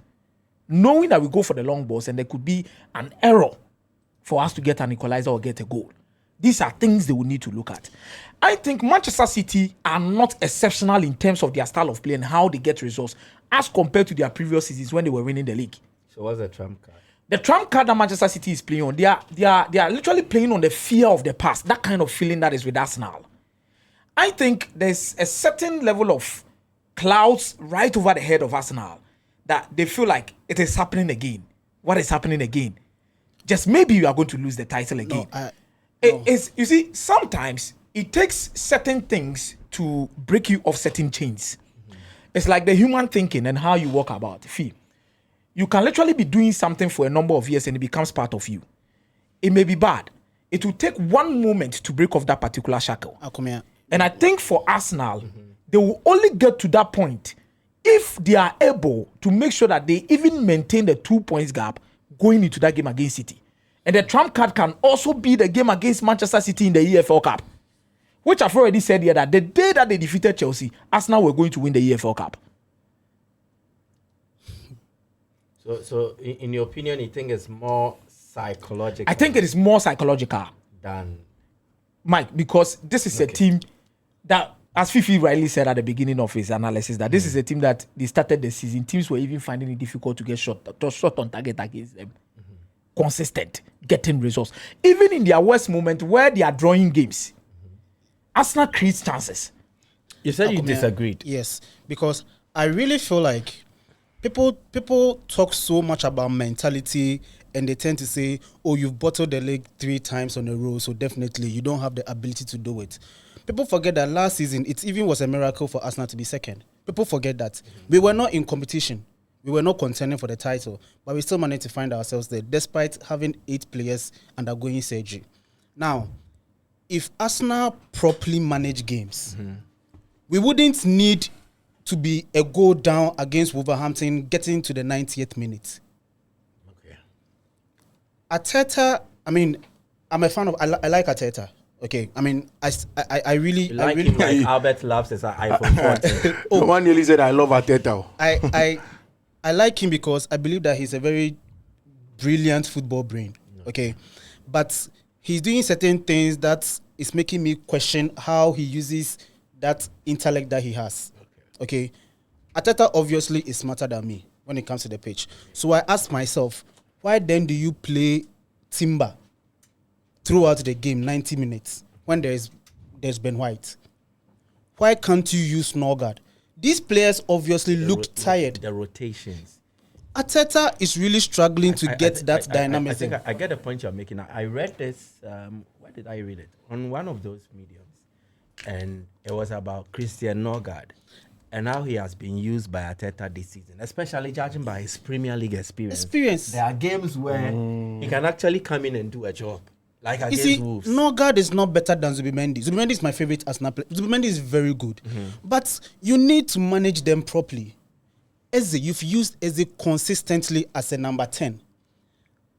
knowing that we go for the long balls and there could be an error for us to get an equalizer or get a goal. These are things they will need to look at. I think Manchester City are not exceptional in terms of their style of play and how they get results as compared to their previous seasons when they were winning the league. So what's the trump card? The trump card that Manchester City is playing on, they are literally playing on the fear of the past. That kind of feeling that is with Arsenal. I think there's a certain level of clouds right over the head of Arsenal that they feel like it is happening again. What is happening again? Just maybe you are going to lose the title again. You see, sometimes it takes certain things to break you off certain chains. It's like the human thinking and how you walk about. Fee, you can literally be doing something for a number of years and it becomes part of you. It may be bad. It will take one moment to break off that particular shackle. Akomeah. And I think for Arsenal, they will only get to that point if they are able to make sure that they even maintain the 2 points gap going into that game against City. And the trump card can also be the game against Manchester City in the EFL Cup, which I've already said here that the day that they defeated Chelsea, Arsenal were going to win the EFL Cup. So in your opinion, you think it's more psychological? I think it is more psychological than Mike, because this is a team that, as Fiifi rightly said at the beginning of his analysis, that this is a team that they started the season. Teams were even finding it difficult to get shot on target against them. Consistent, getting results. Even in their worst moment where they are drawing games, Arsenal creates chances. You said you Akomeah, disagreed. Yes, because I really feel like people talk so much about mentality and they tend to say, oh, you've bottled the league 3 times on a row, so definitely you don't have the ability to do it. People forget that last season, it even was a miracle for Arsenal to be second. People forget that. We were not in competition. We were not contending for the title, but we still managed to find ourselves there, despite having 8 players undergoing surgery. Now, if Arsenal properly manage games, we wouldn't need to be a goal down against Wolverhampton getting to the 90th minute. Okay. Arteta, I mean, I'm a fan of, I like Arteta. Okay, I mean, I really, You like I really, him like Albert loves his iPhone 14. No one nearly said I love Arteta. I like him because I believe that he's a very brilliant football brain. Okay, but he's doing certain things that is making me question how he uses that intellect that he has. Okay, Arteta obviously is smarter than me when it comes to the pitch. So I ask myself, why then do you play Timber throughout the game 90 minutes when there's Ben White? Why can't you use Norgard? These players obviously look tired. The rotations. Arteta is really struggling to get that dynamism. I get the point you're making. I read this. Where did I read it? On one of those mediums, and it was about Christian Norgard and how he has been used by Arteta this season, especially judging by his Premier League experience. There are games where he can actually come in and do a job. Like You against see, Wolves. Norgard is not better than Zubimendi. Zubimendi is my favorite Arsenal player. Zubimendi is very good. But you need to manage them properly. Eze, you've used Eze consistently as a number 10.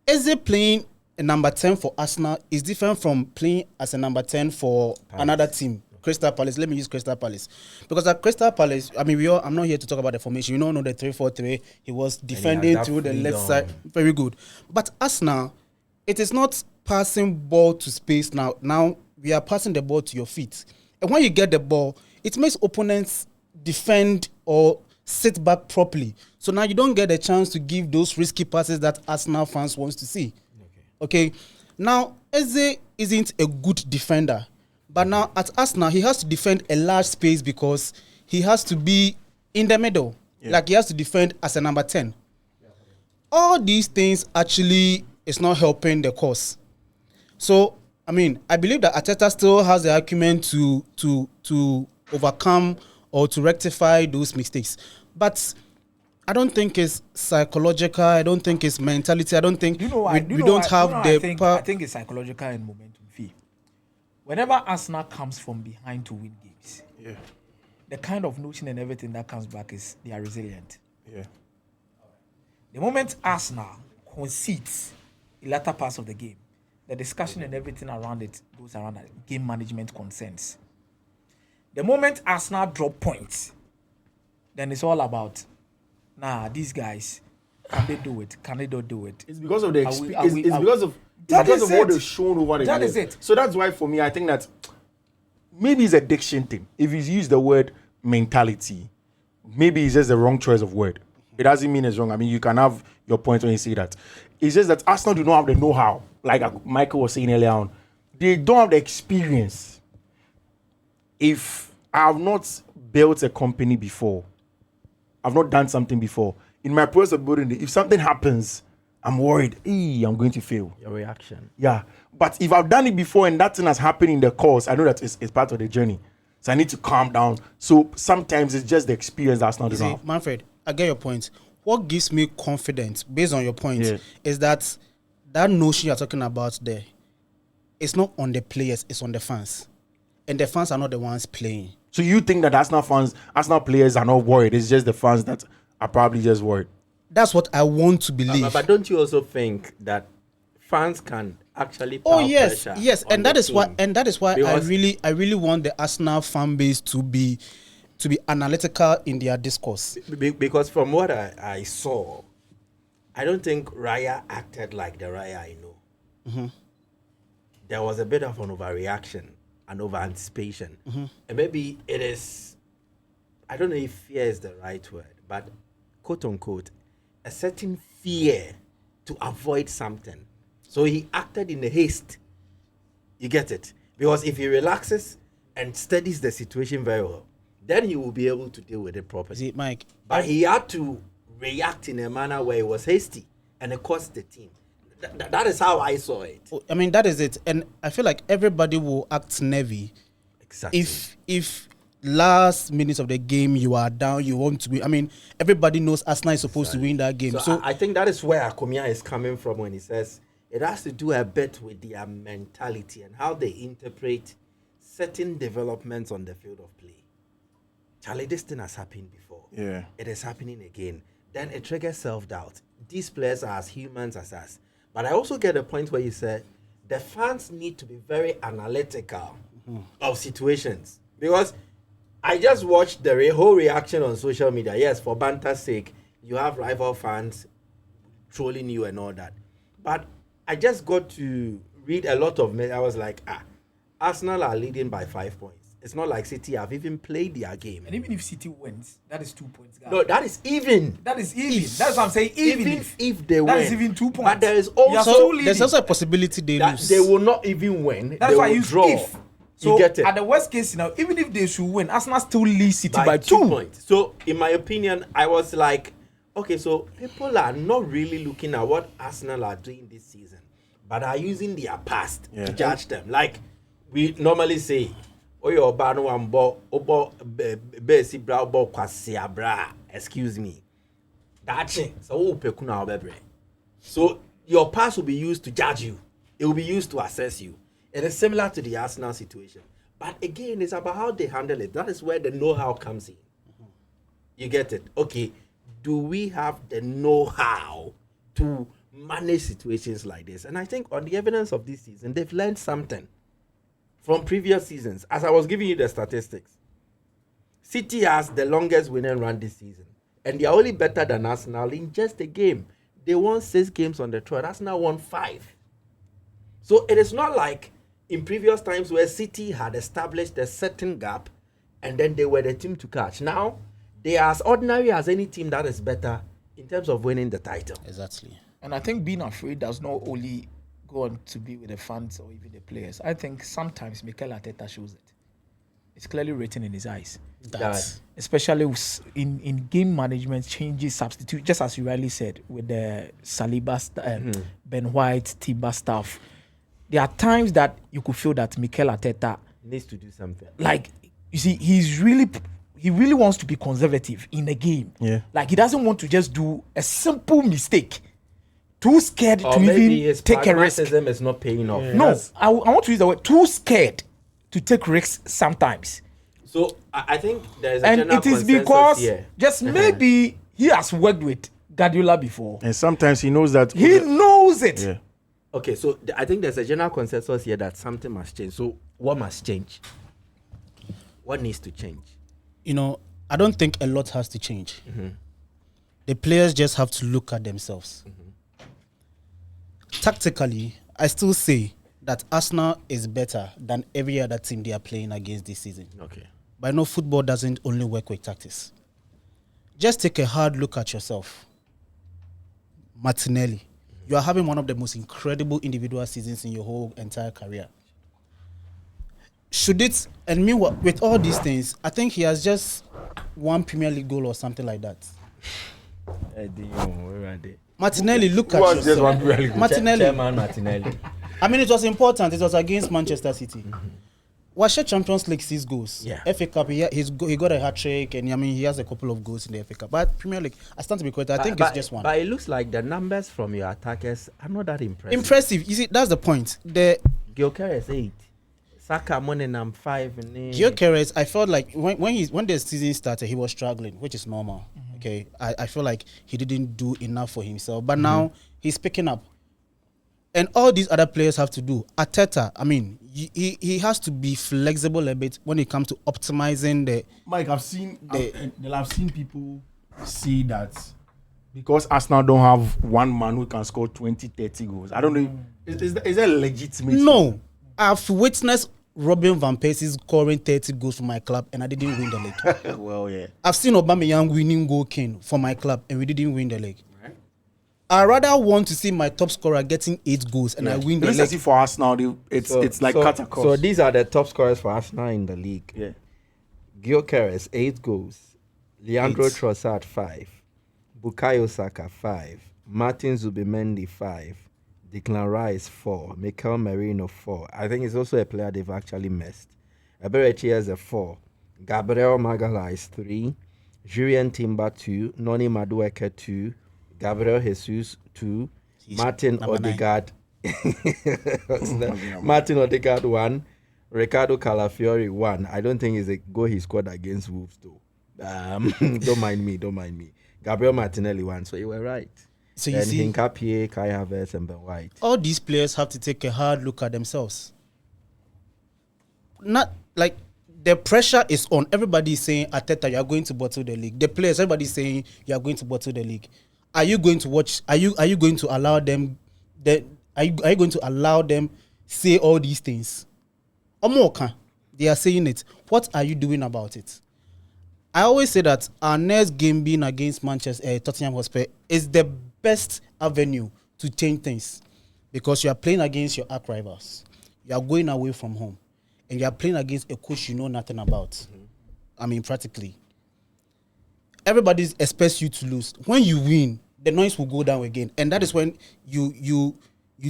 Eze playing a number 10 for Arsenal is different from playing as a number 10 for another team. Crystal Palace. Let me use Crystal Palace. Because at Crystal Palace, I mean, I'm not here to talk about the formation. You all know the 3-4-3. He was defending through the left side. Very good. But Arsenal, it is not passing ball to space now. Now we are passing the ball to your feet. And when you get the ball, it makes opponents defend or sit back properly. So now you don't get a chance to give those risky passes that Arsenal fans wants to see. Okay. Now, Eze isn't a good defender. But now at Arsenal, he has to defend a large space because he has to be in the middle. Yeah. Like he has to defend as a number 10. All these things actually is not helping the cause. So, I mean, I believe that Arteta still has the acumen to overcome or to rectify those mistakes. But I don't think it's psychological. I don't think it's mentality. I don't think we don't have the I think it's psychological and momentum. Whenever Arsenal comes from behind to win games, the kind of notion and everything that comes back is they are resilient. Yeah. The moment Arsenal concedes the latter parts of the game, the discussion and everything around it goes around game management concerns. The moment Arsenal drop points, then it's all about, these guys, can they do it? Can they not do it? It's because of the experience. It's because of what they've shown over the years. That is it. So that's why for me, I think that maybe it's a diction thing. If you use the word mentality, maybe it's just the wrong choice of word. It doesn't mean it's wrong. I mean, you can have your point when you say that. It's just that Arsenal do not have the know-how. Like Michael was saying earlier on. They don't have the experience. If I have not built a company before, I've not done something before, in my process of building it, if something happens, I'm worried. I'm going to fail. Your reaction. Yeah. But if I've done it before and that thing has happened in the course, I know that it's part of the journey. So I need to calm down. So sometimes it's just the experience that's not enough. Manfred, I get your point. What gives me confidence, based on your point, is that notion you're talking about there, it's not on the players, it's on the fans. And the fans are not the ones playing. So you think that Arsenal players are not worried? It's just the fans that are probably just worried. That's what I want to believe. But don't you also think that fans can actually yes, and that is why Because I really want the Arsenal fan base to be analytical in their discourse. Because from what I saw, I don't think Raya acted like the Raya I know. Mm-hmm. There was a bit of an overreaction and over anticipation, and maybe it is, I don't know if fear is the right word, but quote unquote, a certain fear to avoid something. So he acted in a haste. You get it? Because if he relaxes and studies the situation very well, then he will be able to deal with it properly. See, Mike, but he had to react in a manner where it was hasty and it cost the team. That is how I saw it. I mean, that is it. And I feel like everybody will act nervy. Exactly. If last minutes of the game you are down, you want to win. I mean, everybody knows Arsenal is supposed to win that game. So I think that is where Akomeah is coming from when he says it has to do a bit with their mentality and how they interpret certain developments on the field of play. Charlie, this thing has happened before. Yeah. It is happening again. Then it triggers self-doubt. These players are as humans as us. But I also get a point where you said the fans need to be very analytical of situations. Because I just watched the whole reaction on social media. Yes, for banter's sake, you have rival fans trolling you and all that. But I just got to read a lot of I was like, Arsenal are leading by 5 points. It's not like City have even played their game. And even if City wins, that is 2 points. Guys. No, that is even. That is even. That's what I'm saying. Even if they win. That is even 2 points. But there is also there's also a possibility they lose. They will not even win. That's they why will you draw. if. So you get it. At the worst case scenario, even if they should win, Arsenal still lead City by 2 2 points. So in my opinion, I was like, okay, so people are not really looking at what Arsenal are doing this season, but are using their past to judge them. Like we normally say, excuse me. So your past will be used to judge you. It will be used to assess you. It is similar to the Arsenal situation. But again, it's about how they handle it. That is where the know-how comes in. You get it? Okay, do we have the know-how to manage situations like this? And I think on the evidence of this season, they've learned something from previous seasons. As I was giving you the statistics, City has the longest winning run this season. And they are only better than Arsenal in just a game. They won 6 games on the trot. Arsenal won 5. So it is not like in previous times where City had established a certain gap and then they were the team to catch. Now, they are as ordinary as any team that is better in terms of winning the title. Exactly. And I think being afraid does not only go on to be with the fans or even the players. I think sometimes Mikel Arteta shows it. It's clearly written in his eyes. That. Especially in game management, changes, substitute, just as you rightly said, with the Saliba, Ben White, Tiba stuff. There are times that you could feel that Mikel Arteta Needs to do something. like, you see, he really wants to be conservative in the game. Yeah. Like, he doesn't want to just do a simple mistake. Too scared Or to maybe even his take a risk. pragmatism is not paying off. No, I want to use the word too scared to take risks sometimes. So I think there is a And general it is consensus because here. just maybe he has worked with Guardiola before. And sometimes he knows that. He knows it. Yeah. Okay, so I think there's a general consensus here that something must change. So what must change? What needs to change? You know, I don't think a lot has to change. The players just have to look at themselves. Tactically, I still say that Arsenal is better than every other team they are playing against this season. Okay. But I know football doesn't only work with tactics. Just take a hard look at yourself. Martinelli, you are having one of the most incredible individual seasons in your whole entire career. Should it, and meanwhile, with all these things, I think he has just one Premier League goal or something like that. Where are they? Martinelli, look at Who has just yourself. one Premier League goal? Martinelli. Chairman Martinelli. I mean, it was important. It was against Manchester City. Washer Champions League 6 goals. Yeah. FA Cup, he got a hat trick, and I mean, he has a couple of goals in the FA Cup. But Premier League, I stand to be corrected. I think it's just one. But it looks like the numbers from your attackers are not that impressive. Impressive. You see, that's the point. The Gyökeres 8. Saka Monenam 5. Gyökeres, I felt like when the season started, he was struggling, which is normal. Okay, I feel like he didn't do enough for himself, but now he's picking up. And all these other players have to do. Arteta, I mean, he has to be flexible a bit when it comes to optimizing the. Mike, I've seen people say that because Arsenal don't have one man who can score 20, 30 goals. I don't know. Is that legitimate? No, I've witnessed Robin Van Persie scoring 30 goals for my club, and I didn't win the league. Well, yeah. I've seen Aubameyang winning goal king for my club, and we didn't win the league. I rather want to see my top scorer getting 8 goals and I win the league. Let's see for Arsenal, it's like cut across. So these are the top scorers for Arsenal in the league. Yeah. Gyökeres 8 goals. Leandro Trossard 5. Bukayo Saka 5. Martin Zubimendi 5. Declan Rice 4. Mikel Merino 4. I think it's also a player they've actually missed. Eberechi has a 4. Gabriel Magalhaes 3. Julien Timber 2. Noni Madueke 2. Gabriel Jesus 2. Martin Odegaard. Martin Odegaard 1. Ricardo Calafiori 1. I don't think it's a goal he scored against Wolves though. Don't mind me. Gabriel Martinelli 1. So you were right. So you see, Hinkapie, Kai Havertz, and Ben White. all these players have to take a hard look at themselves. Not like the pressure is on. Everybody is saying, Arteta, you are going to bottle the league. The players, everybody is saying, you are going to bottle the league. Are you going to watch? Are you going to allow them? Are you going to allow them say all these things? Omoka, they are saying it. What are you doing about it? I always say that our next game being against Tottenham Hotspur is the best avenue to change things, because you are playing against your arch rivals. You are going away from home, and you are playing against a coach you know nothing about. I mean, practically. Everybody expects you to lose. When you win, the noise will go down again, and that is when you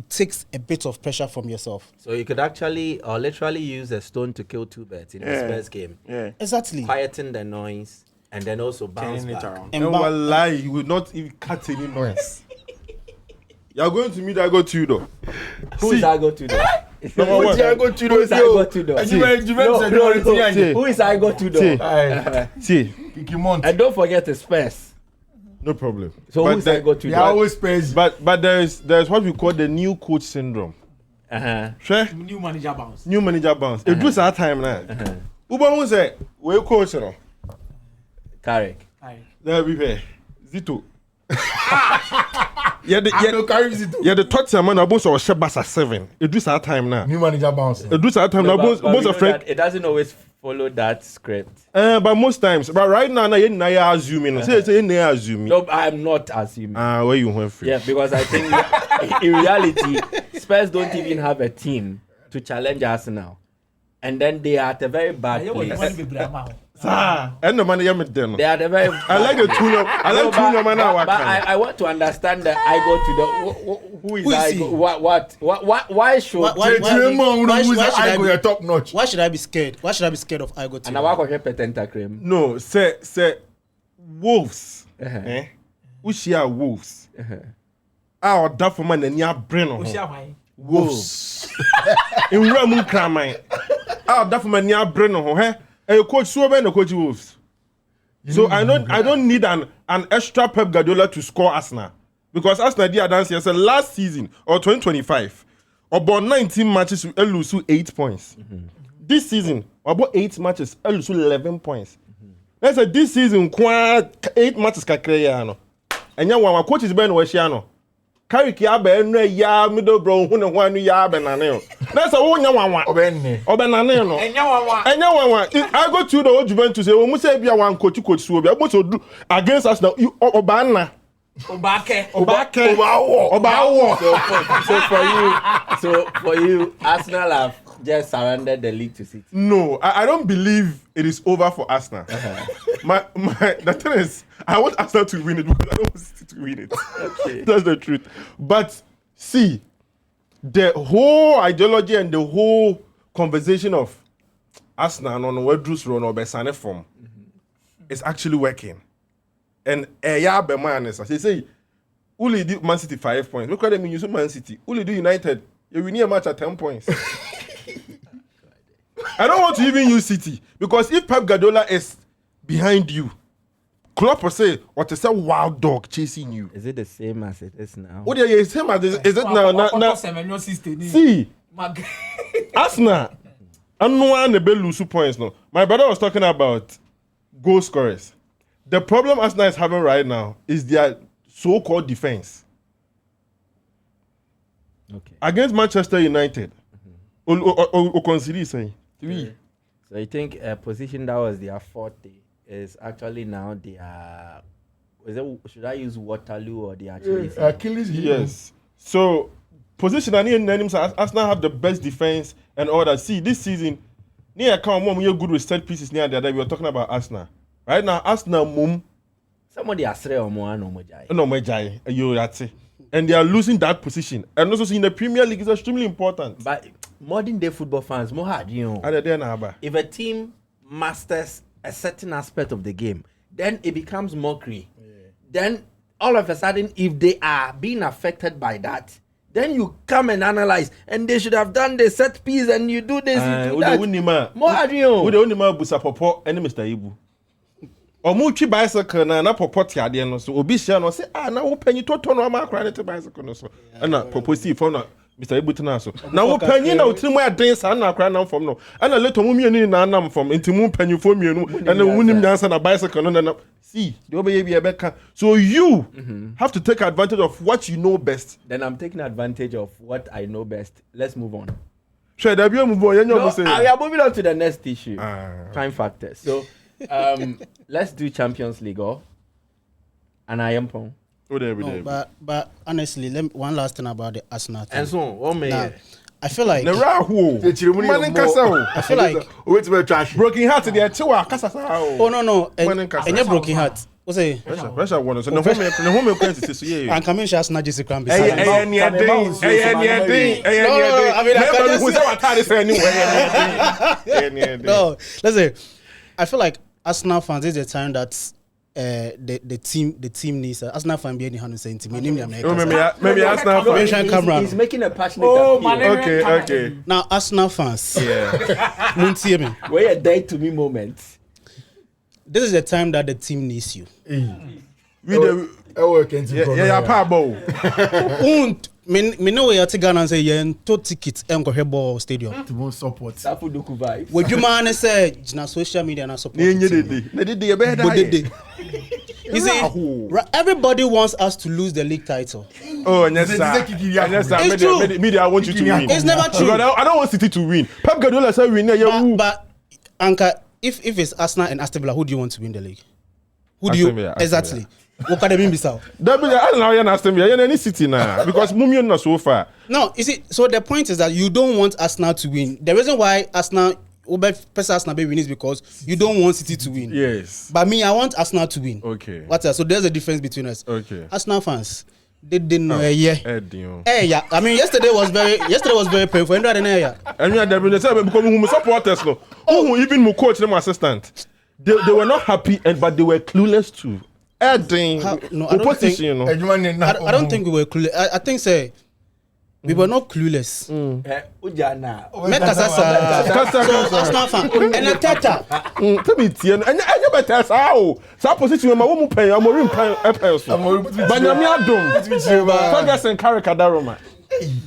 take a bit of pressure from yourself. So you could actually or literally use a stone to kill 2 birds in this first game. Yeah. Exactly. Quieting the noise and then also bounce Turning it back. around. And And lie, you will not even cut any noise. You're going to meet I go to though. Who is I go to though? Number one. Who is I go to though? Who is I go to though? See. And don't forget the Spurs. No problem. So who is I go to They though? always Spurs. But there's what we call the new coach syndrome. Sure. New manager bounce. New manager bounce. It do our time now. Uba who say we coach no. Carrick. There we pay. Zito. Yeah, the Tottenham man about so Shebasa 7. It do our time now. New manager bounce. It do our time now. Most of it doesn't always follow that script. But most times. But right now, you're assuming. Say you're assuming. No, I'm not assuming. Where you went from? Yeah, because I think in reality, Spurs don't even have a team to challenge Arsenal. And then they are at a very bad place. And the man you met them. They are the very. I like the tune. I like tune man. But I want to understand that I go to the who is I go, what why should I go your top notch? Why should I be scared? Why should I be scared of I go to? And I walk on petenta cream. No, say wolves. We share wolves. Our that for man and ya brain on wolves. In Ramun Kramai. Our that for man ya brain on a coach so no coach wolves. So I don't need an extra Pep Guardiola to score Arsenal. Because Arsenal did dance here last season or 2025 about 19 matches we lose 8 points. This season about 8 matches we lose 11 points. Let's say this season 8 matches kakreya no. Enya one coach is ben Weshiano. Carrick ya be no ya middle bro hu ne ho anu ya be nane. Na say wo nya wanwa. Obenane no. Enya wanwa. I go to the Juventus say we say bia wan coach so bia mo so do against us now Obana. Obake. So for you, Arsenal have just surrendered the league to City. No, I don't believe it is over for Arsenal. The thing is, I want Arsenal to win it because I don't want City to win it. Okay. That's the truth. But see, the whole ideology and the whole conversation of Arsenal on where Bruce run or Besane from is actually working. And be man is they say only do Man City 5 points. Look at them use Man City. Only do United. You win a match at 10 points. I don't want to even use City because if Pep Guardiola is behind you, Klopp will say what is a wild dog chasing you. Is it the same as it is now? Oh yeah, it's same as is it now? See, Arsenal, and no one be lose points now. My brother was talking about goal scorers. The problem Arsenal is having right now is their so-called defense. Okay. Against Manchester United, or consider saying. So you think a position that was their forte is actually now their should I use Waterloo or the Achilles heel? Yes. So position and Arsenal have the best defense and all that. See, this season, near come on, you're good with set pieces near the other. We were talking about Arsenal. Right now, Arsenal mum. Somebody has three or more no Mojai. No Mojai. That's it. And they are losing that position. And also in the Premier League is extremely important. But modern day football fans, more hard, you know. If a team masters a certain aspect of the game, then it becomes mockery. Yeah. Then all of a sudden, if they are being affected by that, then you come and analyze, and they should have done the set piece, and you do this, you do that. More hard, you know. Who the only man busa popo and Mr. Ibu. Omuchi bicycle na popoti ade no so obi hia no say na wo panyi toto no ma akra ne te bicycle no so na proposi for na Mr. Ebutina so na wo panyi na otirimu aden sa na akra na form no na later mu mienu na anam form intimu panyi fo mienu na wunim nyansa na bicycle no na see the obey be beka so you have to take advantage of what you know best. Then I'm taking advantage of what I know best. Let's move on. Sure, there be move on. We are moving on to the next issue. Time factor. So let's do Champions League and I am pong. But honestly, one last thing about the Arsenal team. And so, I feel like I feel like broken heart there too. Oh no, and broken heart. What's it? Pressure one. So no home quantity so yeah. And come in Arsenal just cram I No, let's say I feel like Arsenal fans, this is the time that the team needs Arsenal fan be any hand saying to me. Maybe Arsenal fan. He's making a passionate appeal. Okay. Now Arsenal fans. Yeah. Won't hear me. Where a day to me moment. This is the time that the team needs you. Me know where to Ghana and say yeah, to tickets and go ball stadium. To won't support. Safuduku vibes. Would you man say na social media na support? You see, everybody wants us to lose the league title. Oh, yes, sir. It's true. Media, I want you to win. It's never true. I don't want City to win. Pep Guardiola said win. But Anka, if it's Arsenal and Aston Villa, who do you want to win the league? Who do you exactly? What can they mean beside? I don't know Aston Villa. Any City now because Mumio not so far. No, you see. So the point is that you don't want Arsenal to win. The reason why Arsenal win is because you don't want City to win. Yes. But me, I want Arsenal to win. Okay. So there's a difference between us. Okay. Arsenal fans, they didn't know. Yeah. Yeah. I mean, yesterday was very painful. And they said because who supporters no. Oh, even my coach and my assistant, they were not happy but they were clueless too. I don't think we were clueless. I think say. We were not clueless. Make us Arsenal fan. And a tata. Tell me, and you better how. So position my woman pay. I'm more pay. But I'm not dumb. Ferguson character Daroma.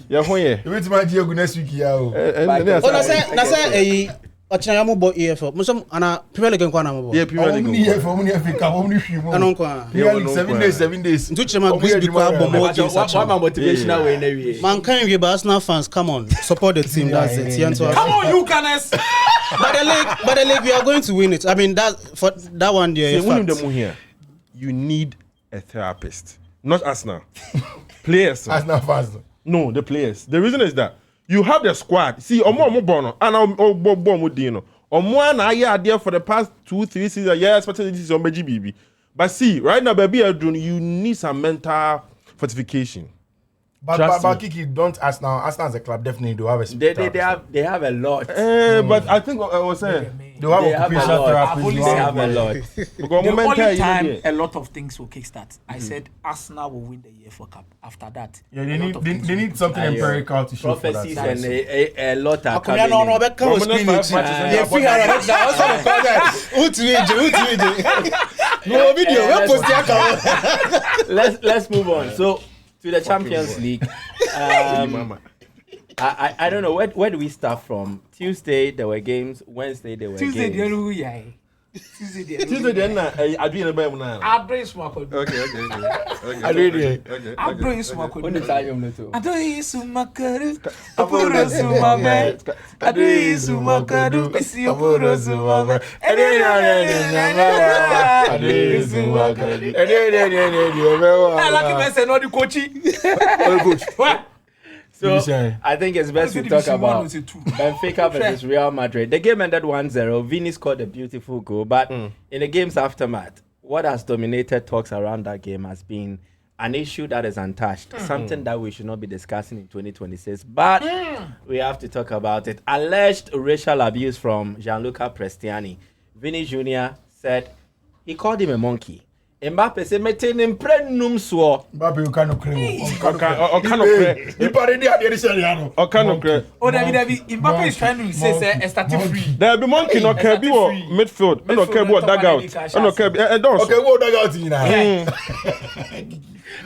Yeah, who ye? You went to my dear next week, yao. Na say Ochina mo bo EFL. Mo some ana Premier League kwa na mo bo. Yeah, Premier League. EFL mo ni Africa, mo ni hwi mo. Anon kwa. Yeah, 7 days. Ntu chema Greece bi kwa bo mo games. What motivational way na we. Man can we Arsenal fans come on. Support the team. That's it. Come on, you Gunners. But the league we are going to win it. I mean that for that one there. Here, you need a therapist, not Arsenal. Players. Arsenal fans. No, the players. The reason is that you have the squad. See, Omo Bono and Omo Dino. Omo na here there for the past 2-3 seasons. Yeah, especially this is on BB. But see, right now, baby, you need some mental fortification. But Kiki, don't Arsenal. Arsenal as a club definitely do have a they have a lot. But I think I was saying they have occupational therapists. They have a lot. The only time a lot of things will kickstart. I said Arsenal will win the UEFA Cup. After that, yeah, they need something empirical to show for that. Prophecies and a lot are coming. No, but come on, yeah, free no video. Let's move on. So to the Champions League. I don't know where do we start from? Tuesday there were games. Wednesday there were games. Tuesday then I do in the now. I do smoke. Okay. I do smoke. When the time you I do smoke. Apuro sumame. I do smoke. Isi apuro sumame. I like me say no the coach. So I think it's best to talk about Benfica versus Real Madrid. The game ended 1-0. Vini scored a beautiful goal, but in the game's aftermath, what has dominated talks around that game has been an issue that is untouched, something that we should not be discussing in 2026, but we have to talk about it. Alleged racial abuse from Gianluca Prestiani. Vini Jr. said he called him a monkey. Mbappe said, "Metin imprennum so." Mbappe, you cannot cry. Oh, David, Mbappe is trying to say, "Starting free." There be monkey no care be midfield, no care be dugout, no care be don't. Okay, what dugout in now?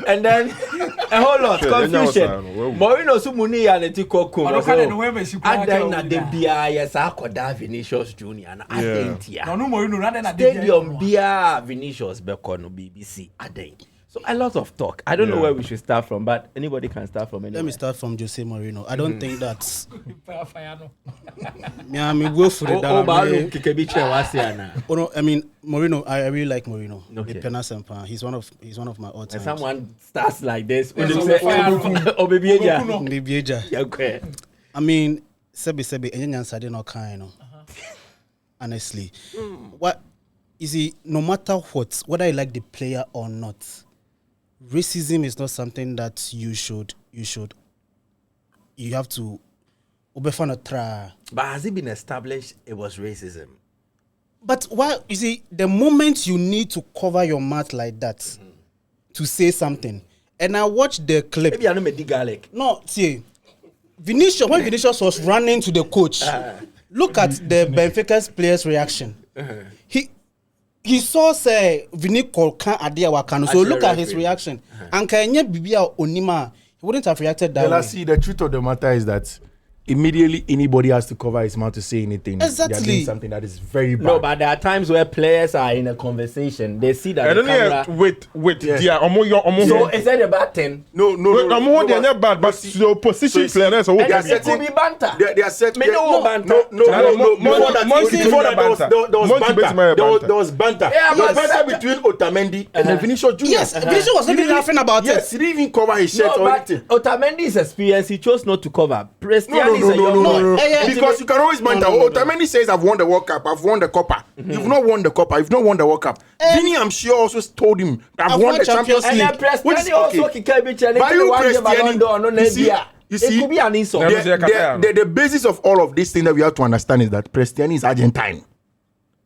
And then a whole lot confusion. Mourinho sumuni ya netiko kuma. Adan na de bia yes akoda Vinicius Junior na adentia. No Mourinho na na de stadium bia Vinicius beko no BBC aden. So a lot of talk. I don't know where we should start from, but anybody can start from anywhere. Let me start from Jose Mourinho. I don't think that's. Yeah, I mean, go for it. I mean, Mourinho. I really like Mourinho. Okay. The Pena Sempa. He's one of my all time. Someone starts like this. I mean, Sebi, Enyan Sade no kind, honestly. What is he? No matter what, whether you like the player or not, racism is not something that you have to try. But has it been established it was racism? But why you see the moment you need to cover your mouth like that to say something, and I watched the clip. Maybe I know me garlic. No, see, Vinicius when Vinicius was running to the coach, look at the Benfica's players' reaction. He saw say Vinicius can't adia wakano. So look at his reaction. And Kanye Bibia Onima, he wouldn't have reacted that way. See, the truth of the matter is that immediately anybody has to cover his mouth to say anything. Exactly. They are doing something that is very bad. No, but there are times where players are in a conversation. They see that I the don't camera. know. Wait. Yes. Yeah, So is that a bad thing? No. They're not bad, but your position clearness. And are it could be banter. They are set. Me no banter. No. Monty Before that, there was banter. Yeah, There was but- banter between Otamendi and then Vinicius Junior. Yes, Vinicius was not even laughing about Yes, it. he didn't even cover his shirt No, or but anything. Otamendi's experience, he chose not to cover. Prestiani is a young boy. No. Yeah. Because you can always banter. Otamendi says, I've won the World Cup, I've won the Copa. You've not won the Copa, you've not won the World Cup. Vinny, I'm sure, also told him, I've won the Champions And League. then Which is Prestiani also okay. kick a bitch and But you it could be an insult. The basis of all of this thing that we have to understand is that Prestiani is Argentine.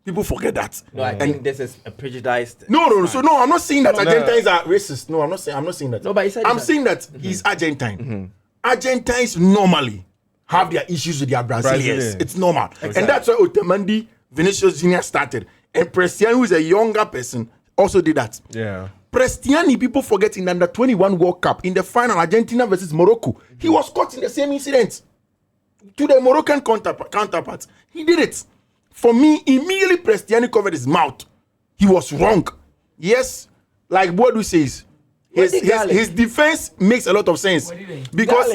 People forget that. No, I think this is a prejudiced. No. So no, I'm not saying that Argentines are racist. No, I'm not saying that. No, but he said I'm that. saying that he's Argentine. Argentines normally have their issues with their Brazilians. Brazilian. It's normal. And that's why Otamendi, Vinicius Junior started. And Prestiani, who is a younger person, also did that. Yeah. Prestiani, people forget in the under 21 World Cup, in the final, Argentina versus Morocco, he was caught in the same incident to the Moroccan counterpart. He did it. For me, immediately Prestiani covered his mouth. He was wrong. Yes, like Boadu says, his defense makes a lot of sense because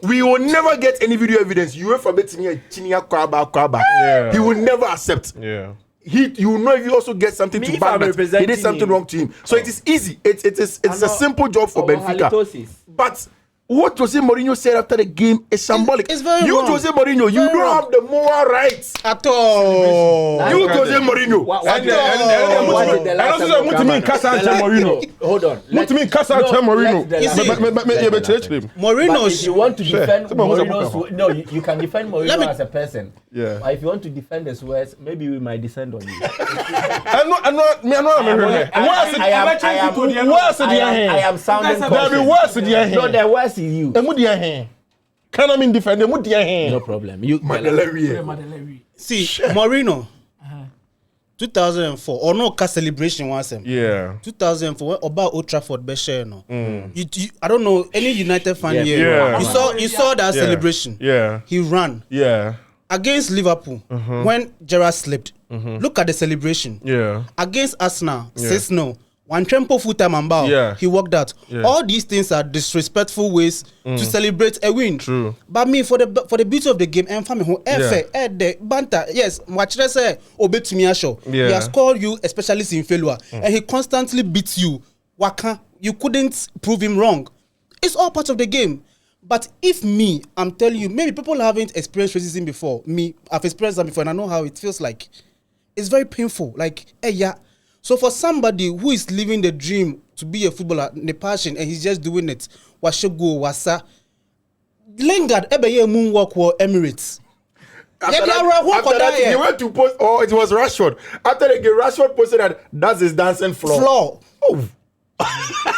we will never get any video evidence. You went for betting me kwaba. Yeah. He will never accept. Yeah. You will know if you also get something to back that he did something wrong to him. So it is easy. It's a simple job for Benfica. But what Jose Mourinho said after the game is symbolic. It's very you, wrong. Jose Mourinho, you don't have the moral rights. At all. You, Jose Mourinho. Hold on. Mourinho, If you want to defend Come on, Mourinho's, no, you can defend Mourinho as a person. Yeah. But if you want to defend his words, maybe we might descend on you. I am sounding No, the worst is you. Can I mean defend them? No problem. You see, Mourinho, 2004, or no car celebration once. Yeah. 2004, about Old Trafford, Besher, no. I don't know any United fan Yeah. here. Yeah. You saw that celebration. Yeah. He ran Yeah. against Liverpool when Gerrard slipped. Look at the celebration. Yeah. Against Arsenal, 6-0. One tempo full time and bow. Yeah. He walked out. Yeah. All these things are disrespectful ways to celebrate a win. True. But me for the beauty of the game and family who the banter. Yes, watch that say obey to me show. Yeah. He has called you a specialist in failure and he constantly beats you. Waka, you couldn't prove him wrong. It's all part of the game. But if me, I'm telling you, maybe people haven't experienced racism before. Me, I've experienced that before and I know how it feels like. It's very painful. Like, hey, yeah. So for somebody who is living the dream to be a footballer, the passion, and he's just doing it, Washogo, Wasa, Lingard, Ebeye moonwalk or Emirates. After that, he went to post, it was Rashford. After the game, Rashford posted that's his dancing floor. Oh.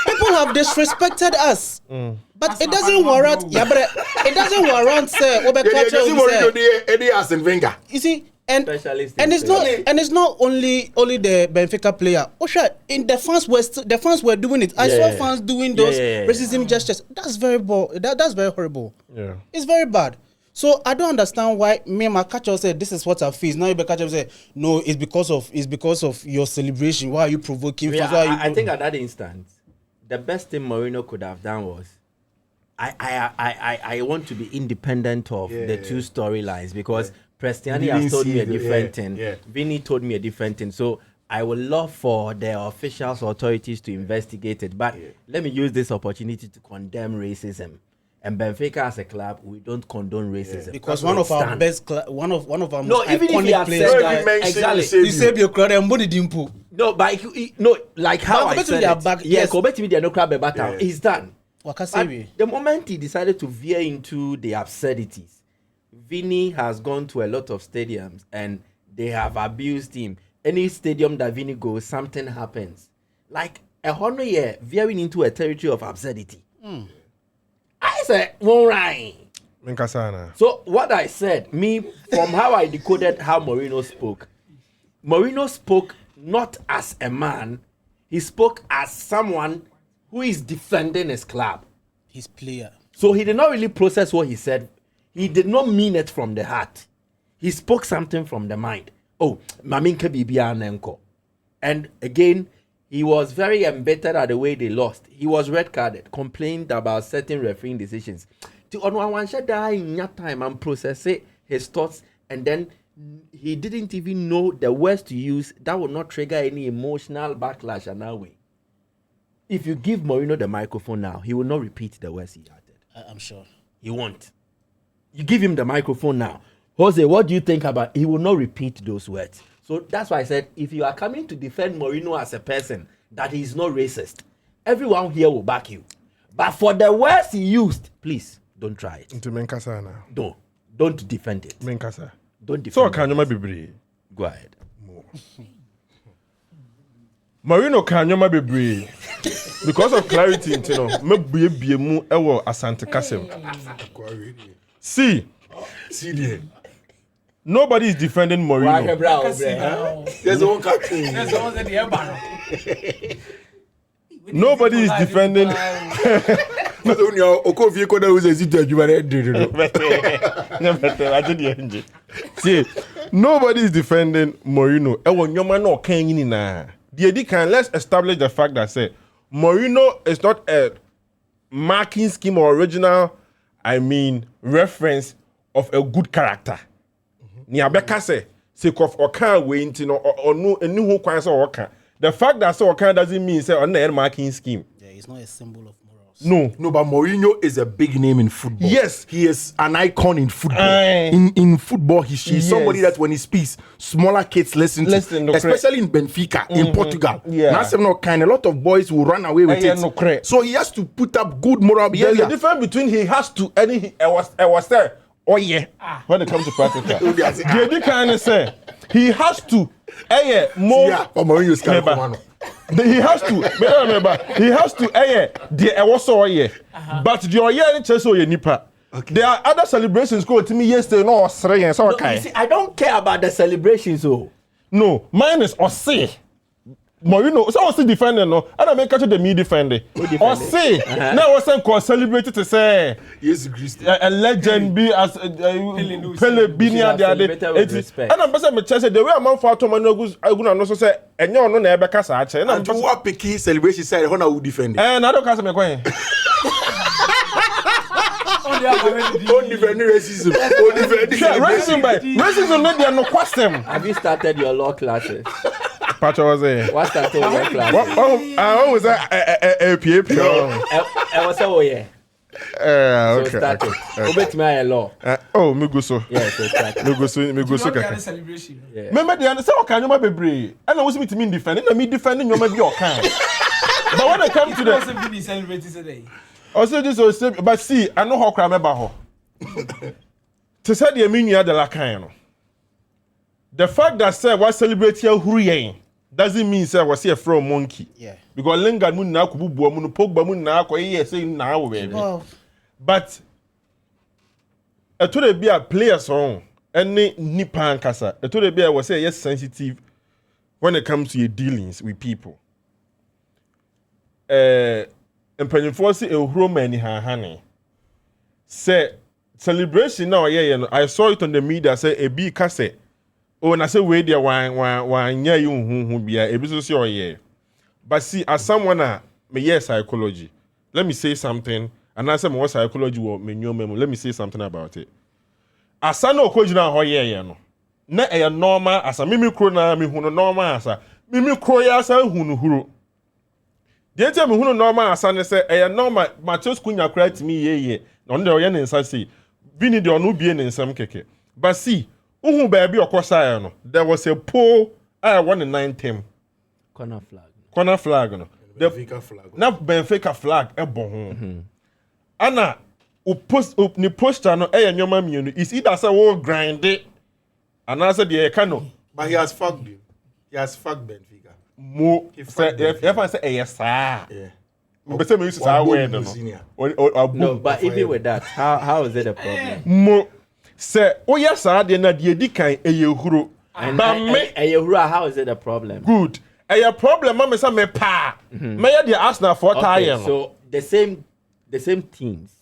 People have disrespected us. But it doesn't warrant, it doesn't warrant, you see, and it's not only the Benfica player. In the fans were doing it. I saw fans doing those racism gestures. That's very that's very horrible. Yeah. It's very bad. So I don't understand why me and my catcher said this is what I feel. Now you catcher say no, it's because of your celebration. Why are you provoking? I think at that instant, the best thing Mourinho could have done was I want to be independent of the two storylines because Prestiani has told me a different thing. Vinny told me a different thing. So I would love for the officials or authorities to investigate it. But let me use this opportunity to condemn racism. And Benfica as a club, we don't condone racism. Because one of our best, one of our most even if iconic players, exactly. You say your crowd and body dimple. No, but like how I said it. Back, no crab battle. He's done. But The moment he decided to veer into the absurdities, Vinny has gone to a lot of stadiums and they have abused him. any stadium that Vini goes, something happens. Like a honor year veering into a territory of absurdity. I said, "Won't right." So what I said, from how I decoded how Mourinho spoke not as a man, he spoke as someone who is defending his club, his player. So he did not really process what he said. He did not mean it from the heart. He spoke something from the mind. Oh, Maminka Bibia Nenko. And again, he was very embittered at the way they lost. He was red carded, complained about certain refereeing decisions. To one die in that time and process his thoughts, and then he didn't even know the words to use that would not trigger any emotional backlash and that way. If you give Mourinho the microphone now, he will not repeat the words he uttered. I'm sure. He won't. You give him the microphone now. Jose, what do you think about? He will not repeat those words. So that's why I said, if you are coming to defend Mourinho as a person, that he is not racist, everyone here will back you. But for the words he used, please, don't try it. Don't defend it. Don't defend so can you be Go ahead. Mourinho can you be brave because of clarity, you know. Me be mu ewo Asante Kasem. See there. Nobody is defending Mourinho. There's one captain. Nobody is defending. See, nobody is defending Mourinho. Let's establish the fact that say Mourinho is not a marking scheme or original, reference of a good character. Niabeka say of Okan waiting or no who quite Okan. The fact that Okan doesn't mean say on the marking scheme. Yeah, it's not a symbol of morals. No, but Mourinho is a big name in football. Yes, he is an icon in football. In football history, somebody that when he speaks, smaller kids listen to, especially in Benfica, in Portugal. Yeah, a lot of boys will run away with it. So he has to put up good moral behavior. There's a difference between he has to and I was there. Oh yeah, when it comes to practice, the kind of say he has to. More. He has to. Remember, he has to. The also but the so nipa. There are other celebrations go to me yesterday. No, so okay. See, I don't care about the celebrations. No, mine is Osei. Mourinho, so I was defending, no. I don't make the me defending. Osei, now was saying celebrated to say yes, a legend be as Pele Binia the other. And I'm saying the way I'm for Tomano, I would also say, and you're not ever cast. And I'm just what picky celebration said, Honor would defend. And I don't cast me coin. Don't defend racism. Racism, not there no question. Have you started your law classes? Pacho was there. What started your class? I was a PAP. I was okay. So started. Obey my law. Me go so. Yes, exactly. Me go so. Remember the answer can you be brave? And I was with me defending. Me defending you maybe your kind. But when I come to the celebrating today. Also this was but see, I know how cry remember her. To say the mean you the la kind. The fact that say what celebrate here hurry doesn't mean say was here from monkey. Yeah. Because Lingard mun na kubu bo mun pogba mun na ko here say na wo baby. But to the be a player song any nipa ankasa. To the be was say yes sensitive when it comes to your dealings with people. Mpanyinfo si ehuro mani hanhane. Say celebration now I saw it on the media say ebi ka say oh, na say we there wan nya you hu bia ebi so say oye. But see, as someone me psychology. Let me say something. And I say me psychology wo me nyom. Let me say something about it. Asa no okojina ho ye no. Na e normal asa mimi kro na me hu no normal asa. Mimi kro ya asa hu no huro. The time me hu no normal asa ne say e normal Matthews kunya kra timi ye. No de oye ne nsa say. Bini de onu bie ne nsam keke. But see, uhu baby okosa no. There was a poll I won in 9 team. Corner flag no. The Benfica flag. Na Benfica flag e bon ho. Ana o post ni poster no e nyoma mienu is either say wo grind it and I said the no. But he has fucked you. He has fucked Benfica. Mo say if I say yes sir. Yeah. But say me use say word no. No, but even with that, how is it a problem? Mo say oh yes sir de na de di kan ehuru. But me how is it a problem? good. A problem mama say me pa. Me ya the Arsenal for tie. So the same teams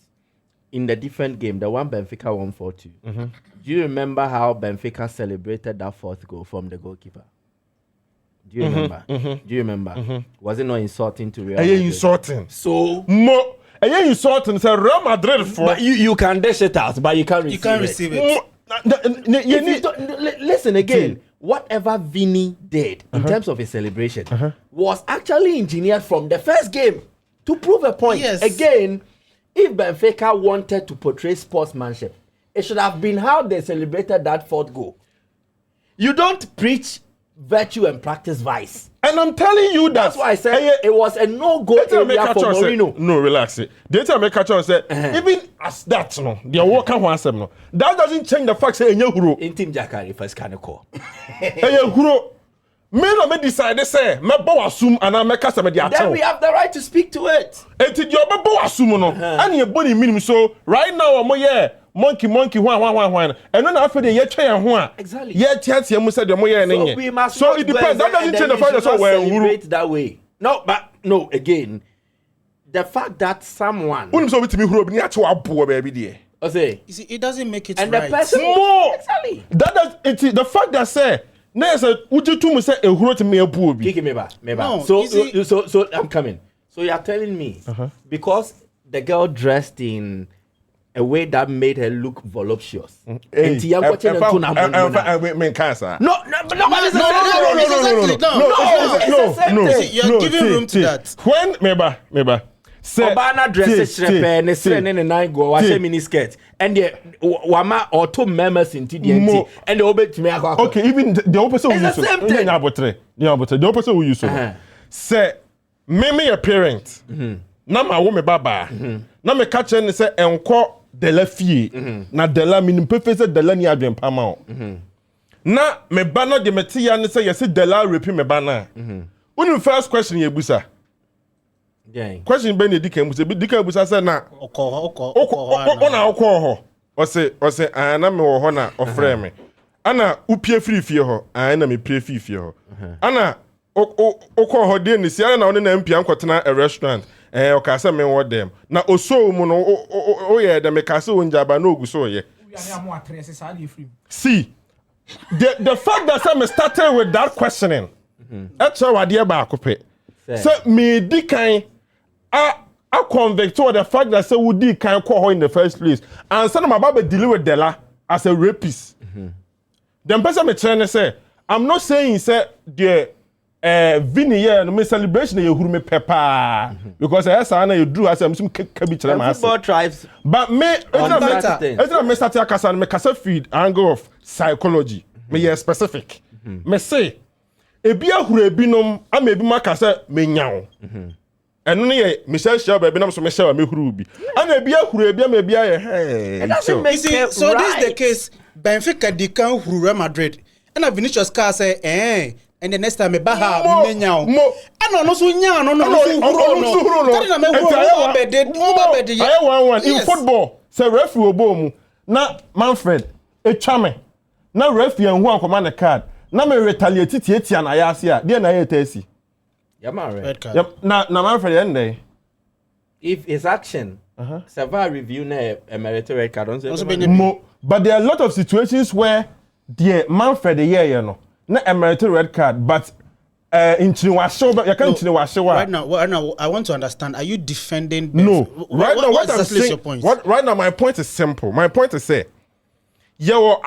in the different game, the one Benfica won 4-2. Do you remember how Benfica celebrated that fourth goal from the goalkeeper? Do you remember? Do you remember? Was it not insulting to Real Madrid? Insulting. So Mo insulting say Real Madrid for. but you can dish it out, but you can't receive it. Listen again. Whatever Vini did in terms of his celebration was actually engineered from the first game to prove a point. Yes. Again, if Benfica wanted to portray sportsmanship, it should have been how they celebrated that fourth goal. You don't preach virtue and practice vice. And I'm telling you That's why I said it was a no-go area for Mourinho. No, relax it. Data make catch on say even as that no, they work on one no. That doesn't change the fact say enye In Team Jakari first kind of call. Enye huro. Me no me decide say me bo assume and I make say me dey Then we have the right to speak to it. Enti di obo bo assume no. And you boni minimum so right now omo yeah monkey one and no na after dey twa yan ho a. Exactly. Yeah tiatia mu say dey mo yeah So we must so it depends. That doesn't change the fact that so we celebrate that way. No, but no, again, the fact that someone Unim so bitimi huro bi ni ache wa bo baby there. say You see, it doesn't make it and right. the person More. exactly. That does it the fact that say na say uji tu mu say ehuro ti me abu obi. Kiki me ba. No, So, you see- so I'm coming. So you are telling me because the girl dressed in a way that made her look voluptuous. And you're watching men cancer. No, but nobody's You're giving room to that. When meba say Obana dresses shrepe ne sre ne nine go wa mini skirt and the wama or two members in TDNT and the obet me akwa. okay, even the opposite It's the same thing. The opposite will use so. Say me a parent. Na ma wo me baba. Na me catch and say enko de la fie. Na de la minim pefe say de la ni adwen pama o. Na me ba no de meti ya ne say yes de la repeat me ba na. Uni first question ye busa. Question be ne dika busa. Dika busa say na ona okọ ho. Ose ana me wo ho na ofre me. Ana upie free fie ho. Ana me pie fie ho. Ana okọ ho de ne si ana na one na mpia nkotena a restaurant. Okay, say me what them. Na oso mu no yeah, dem me kase onjaba no oguso ye. See, the fact that some started with that questioning. That's how I dear ba akope. So me di kan I convict to the fact that say we di kan call her in the first place. And some my baba deal with Dela as a rapist. Them person me trying to say I'm not saying say the Vini here no me celebration you huru me pepper because yes I know you do as I'm some kabi chere ma Football tribes. but me it's me start akasa me kasa feed angle of psychology me yeah specific me say ebi ahuru ebinom am ebi makasa me nyawo eno ne ye me share baby nam so me share me huru bi ana ebi ahuru ebi am ebi aye hey It doesn't make See, it so right. this is the case. Benfica di kan huru Real Madrid. And a Vinicius car say, and the next time me baha me nyao. And no so nya no huru no. Tell na me huru bed. I 1-1 in football. Say referee obo mu. Na Manfred e twame. Na referee hu akoma ne card. Na me retaliate tietia na ya ase a. De na ye tasi. Yeah, man, right. Red card. Yep. Na Manfred ende. If his action survive review na a meritorious red card, don't Also say be Mo, but there are a lot of situations where the Manfred you know, not a meritorious red card, but in Chinwasho, you can't Chinwasho. Right now, I want to understand. Are you defending? No. Right now, what I'm exactly is your point? Right now, my point is simple. My point is say,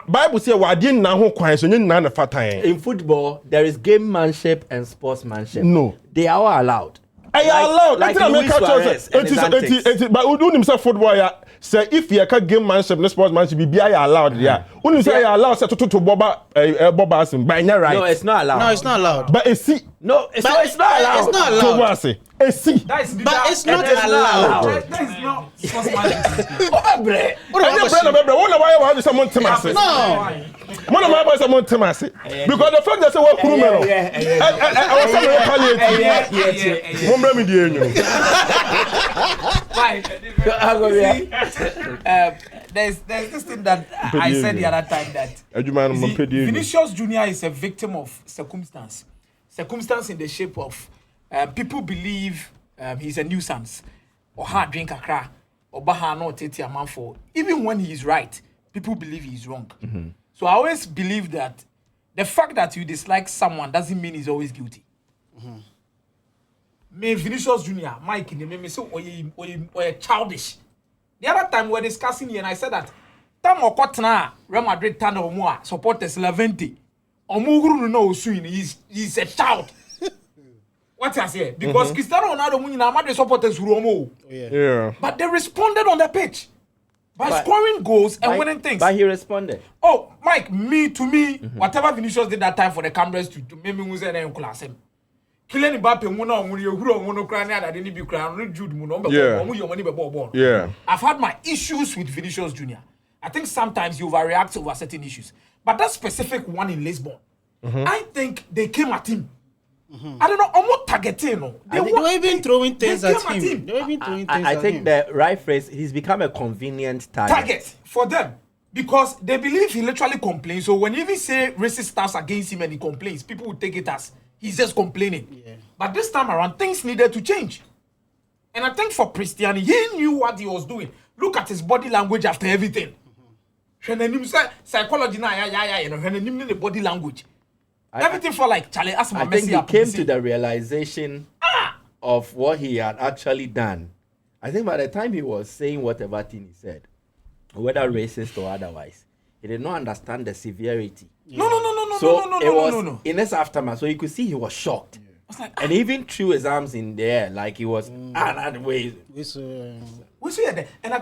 Bible say we didn't know who kwan so nyina na fatan. in football, there is gamemanship and sportsmanship. No. They are all allowed. I allowed. Like Like Luis Suarez and his antics. but we do say football ya say if you can game manship no sportsmanship be I allowed there. We say I allowed say to boba asim by right. No, it's not allowed. No, it's not allowed. But see No, it's not allowed. It's not allowed. Thomas, But it's not allowed. That is not sportsmanship. No. One of my boys are more Thomas. Because the fact that they were criminal. There's this thing that I said the other time that Vinicius Junior is a victim of circumstance. Circumstance in the shape of people believe he's a nuisance or hard drink a crack or baha no tete a man for. Even when he is right, people believe he's wrong. Mm-hmm. So I always believe that the fact that you dislike someone doesn't mean he's always guilty. Mm-hmm. Me Vinicius Junior, Mike, and me so or childish. The other time we were discussing here, and I said that time or Kotna, Real Madrid turn or more supporters 11. Omuguru no swing. He's a child. What I say? Because Cristiano Ronaldo na Madrid supporters Romo. Yeah. But they responded on the pitch by scoring goals and winning things. But he responded. Oh, Mike, to me, whatever Vinicius did that time for the cameras to make me say that class him. Kylian Mbappe Yeah. I've had my issues with Vinicius Junior. I think sometimes you overreact over certain issues. But that specific one in Lisbon, I think they came at him. I don't know, almost targeting. They were even throwing things at him. I think the right phrase, he's become a convenient target for them. Because they believe he literally complains. So when you even say racist stuff against him and he complains, people will take it as he's just complaining. Yeah. But this time around, things needed to change. And I think for Cristiano, he knew what he was doing. Look at his body language after everything. Psychology the body language. Everything for like Charlie. I think he came to the realization of what he had actually done. I think by the time he was saying whatever thing he said, whether racist or otherwise, he did not understand the severity. No. In his aftermath, so you could see he was shocked. Yeah. And he even threw his arms in the air like he was and I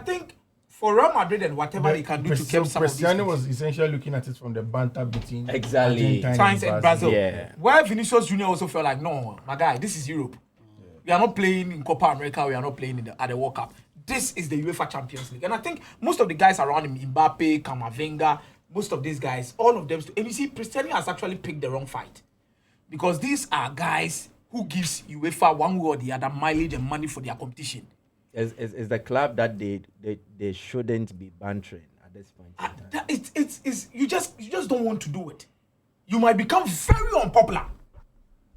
think for Real Madrid and whatever they can do to keep some Cristiano was essentially looking at it from the banter between France and Brazil. Yeah. Where Vinicius Junior also felt like, no, my guy, this is Europe. Yeah. We are not playing in Copa America. We are not playing at the World Cup. This is the UEFA Champions League. And I think most of the guys around him, Mbappe, Camavinga, most of these guys, all of them, and you see, Cristiano has actually picked the wrong fight. Because these are guys who gives UEFA one way or the other mileage and money for their competition. Is the club that they shouldn't be bantering at this point in time. You just don't want to do it. You might become very unpopular.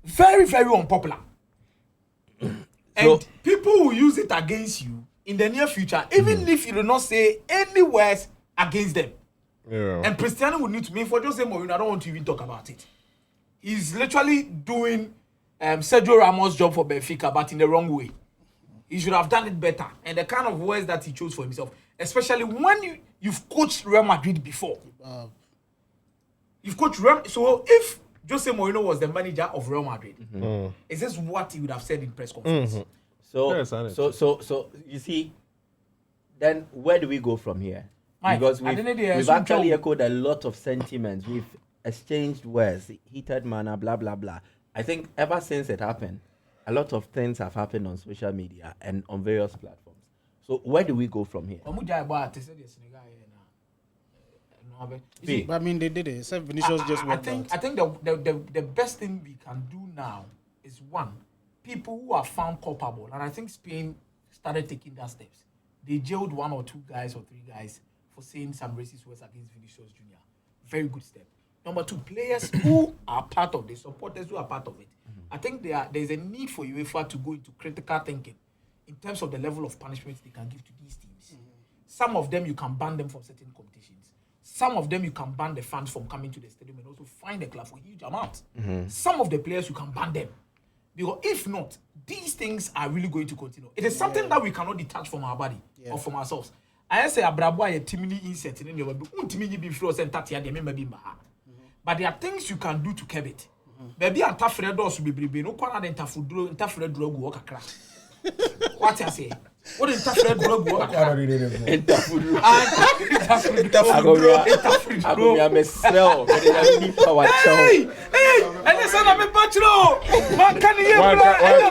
Very, very unpopular. And people will use it against you in the near future, even if you do not say any words against them. Yeah. And Cristiano would need to mean for Jose Mourinho, I don't want to even talk about it. He's literally doing Sergio Ramos' job for Benfica, but in the wrong way. He should have done it better. And the kind of words that he chose for himself, especially when you've coached Real Madrid before. You've coached Real. So if Jose Mourinho was the manager of Real Madrid, is this what he would have said in press conference? So you see, then where do we go from here? Mike, because we've actually echoed a lot of sentiments. We've exchanged words, heated manner, blah, blah, blah. I think ever since it happened, a lot of things have happened on social media and on various platforms. So where do we go from here? I mean, they did it. Vinicius just went out. I think the best thing we can do now is one, people who are found culpable, and I think Spain started taking that steps. They jailed 1 or 2 guys or 3 guys for saying some racist words against Vinicius Junior. Very good step. Number 2, players who are part of this, supporters who are part of it. I think there's a need for UEFA to go into critical thinking in terms of the level of punishments they can give to these teams. Some of them you can ban them from certain competitions. Some of them you can ban the fans from coming to the stadium and also fine the club for huge amounts. Some of the players you can ban them. Because if not, these things are really going to continue. It is something that we cannot detach from our body or from ourselves. I say Abrabo a timely insect in your but there are things you can do to curb it. Maybe a tough red doors will be no corner and tough red drug walk a crack. What I say? What is tough red drug walk a crack? And Son of a bachelor. Man, can you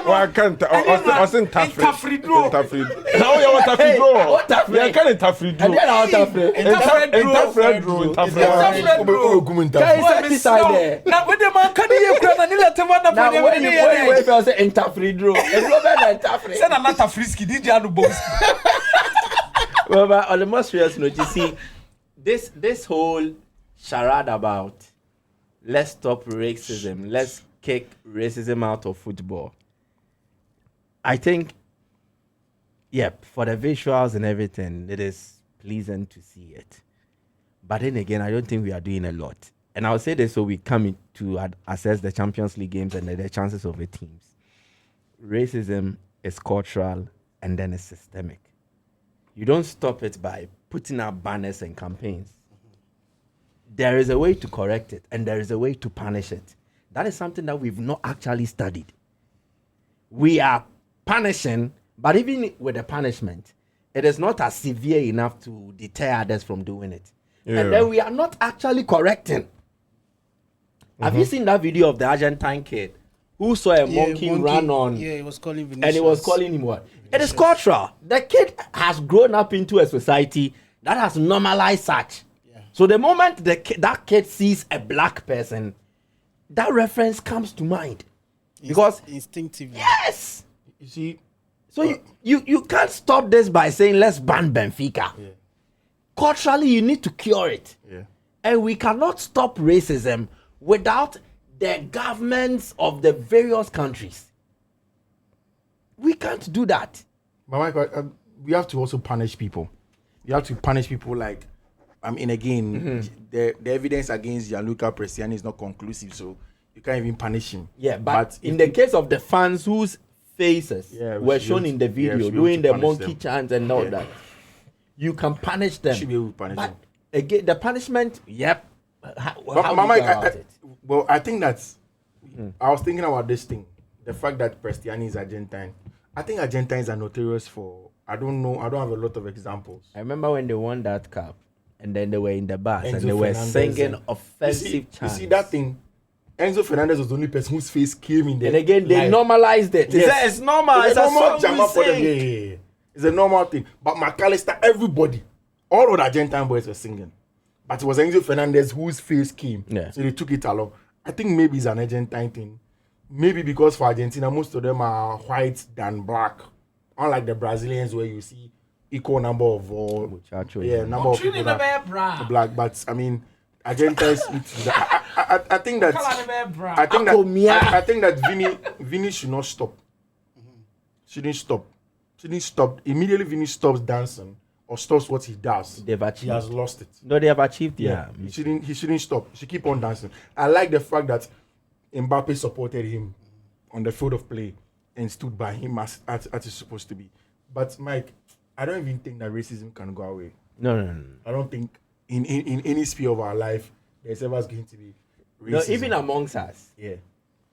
Why can't I wasn't tough? Now you want tough draw. Yeah, can it tough draw. And then out of it. Now with the man can you grab and let him want Now when you say interfree draw, and Robert interfree. Send a lot of frisky. Did you box? Well, but on the most serious note, you see, this whole charade about let's stop racism, let's kick racism out of football. I think, for the visuals and everything, it is pleasant to see it. But then again, I don't think we are doing a lot. And I'll say this so we come in to assess the Champions League games and the chances of the teams. Racism is cultural and then it's systemic. You don't stop it by putting out banners and campaigns. There is a way to correct it and there is a way to punish it. That is something that we've not actually studied. We are punishing, but even with the punishment, it is not as severe enough to deter others from doing it. Yeah. And then we are not actually correcting. Have you seen that video of the Argentine kid who saw a monkey run on? Yeah, he was calling Vinicius. And he was calling him what? It is cultural. The kid has grown up into a society that has normalized such. Yeah. So the moment that kid sees a black person, that reference comes to mind. Because instinctively. Yes. You see, so you can't stop this by saying let's ban Benfica. Yeah. Culturally, you need to cure it. Yeah. And we cannot stop racism without the governments of the various countries. We can't do that. But Michael, we have to also punish people. You have to punish people like, again, the evidence against Gianluca Prestiani is not conclusive, so you can't even punish him. Yeah, but in the case of the fans whose faces were shown in the video doing the monkey chants and all that, you can punish them. Should be able to punish them. Again, the punishment, how well, I think that's. I was thinking about this thing, the fact that Prestiani is Argentine. I think Argentines are notorious for. I don't know. I don't have a lot of examples. I remember when they won that cup, and then they were in the bus and they were singing offensive chants. You see that thing? Enzo Fernandez was the only person whose face came in there. And again, they normalized it. Yes. It's normal. It's a normal jama for them. Yeah. It's a normal thing. But McAllister, everybody, all of the Argentine boys were singing. But it was Enzo Fernandez whose face came. Yeah. So they took it along. I think maybe it's an Argentine thing. Maybe because for Argentina, most of them are white than black. Unlike the Brazilians where you see equal number of number of people that black. But Argentines. I think that Vini should not stop. Shouldn't stop. Immediately Vini stops dancing or stops what he does. He has lost it. No, they have achieved. Yeah. He shouldn't stop. He should keep on dancing. I like the fact that Mbappe supported him on the field of play and stood by him as it's supposed to be. But Mike, I don't even think that racism can go away. No. I don't think in any sphere of our life there's ever going to be racism. No, even amongst us. Yeah.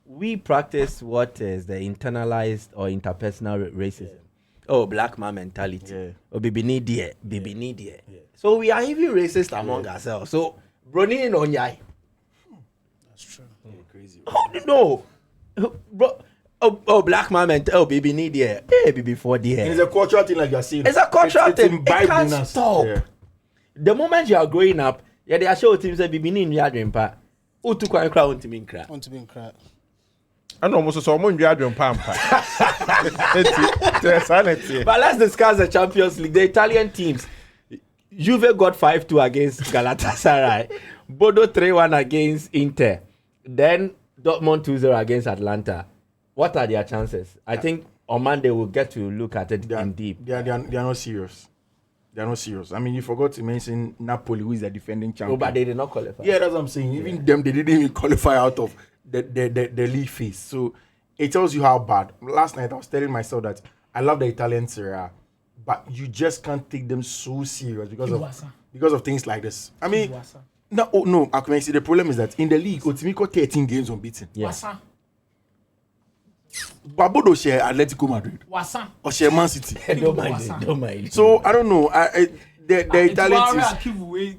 We practice what is the internalized or interpersonal racism. Yeah. Oh, black man mentality. Yeah. Oh, baby need it. Yeah. So we are even racist among ourselves. So, Brony and Onyai. That's true. Crazy. Oh, no. Bro. Oh, black man mentality. Oh, baby need it. Hey, baby for the hair. It's a cultural thing, like you're saying. It's a cultural thing. It can't stop. Yeah. The moment you are growing up, they are showing teams that baby need your dream part. Who took one crowd to me cry? I know most of someone you are doing pampa. But let's discuss the Champions League. The Italian teams. Juve got 5-2 against Galatasaray. Bodo 3-1 against Inter. Then Dortmund 2-0 against Atlanta. What are their chances? I think on Monday we'll get to look at it in deep. They are not serious. They are not serious. You forgot to mention Napoli, who is the defending champion. Oh, but they did not qualify. Yeah, that's what I'm saying. Even them, they didn't even qualify out of the league phase. So it tells you how bad. Last night I was telling myself that I love the Italian Serie A, but you just can't take them so serious because of things like this. No. Akomeah, see, the problem is that in the league, Otimico 13 games unbeaten. Yes. Boadu share Atletico Madrid. Or share Man City. Don't mind. So I don't know. The Italian teams.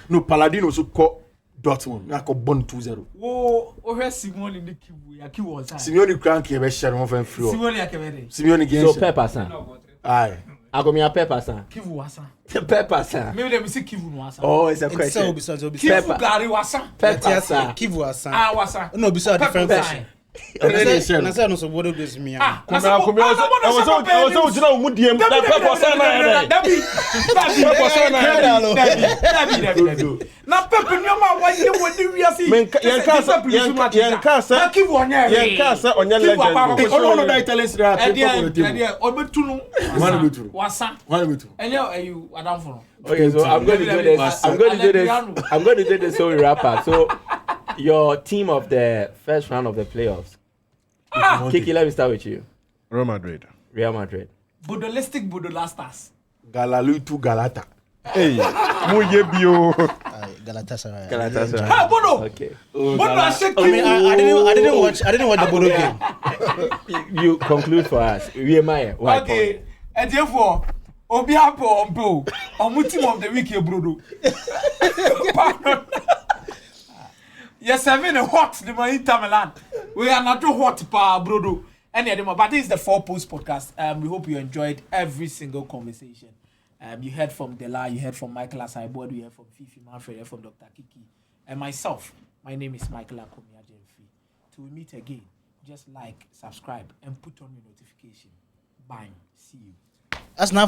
No, Paladino also caught Dortmund. I got born 2-0. Wo Simone in the Kivu. Ya Kivu was. Simeone crank here, share one from free. Simone Akemede. Simeone against. So Pepper san. Aye. Akomeah Pepper san. Kivu was. Pepper san. Maybe they say Kivu was. Oh, it's a question. Kivu Gary was. Pepper san. Kivu was. Ah was. No, be so different person. I say no so what do me. Ah, I was you know mudiam that Pepper san na Pepper nyoma wa ye wodi wiase. Yankasa Kivu onya legend. Oh no, that Italian sira. Obetunu wasa. Enye you adamfo. Okay, so I'm going to do this. I'm going to do this so we wrap up. So your team of the first round of the playoffs. Kiki, let me start with you. Real Madrid. Bodolistic Bodolastas. Galalu to Galata. Hey, Muyebio. Galatasaray. Ah, Bodo. Okay. Bodo I didn't watch the Bodo game. You conclude for us. Okay. And therefore, Obiapo Ompo, team of the week, Brodo. Yes, 7 hot the Inter Milan. We are not too hot, Brodo. But this is the 4 Post podcast. We hope you enjoyed every single conversation. You heard from Dela, you heard from Michael Asai Boadu, you heard from Fiifi Manfred, you heard from Dr. Kiki, and myself. My name is Michael Akomeah. Till we meet again, just like, subscribe, and put on your notification. Bye. See you. That's not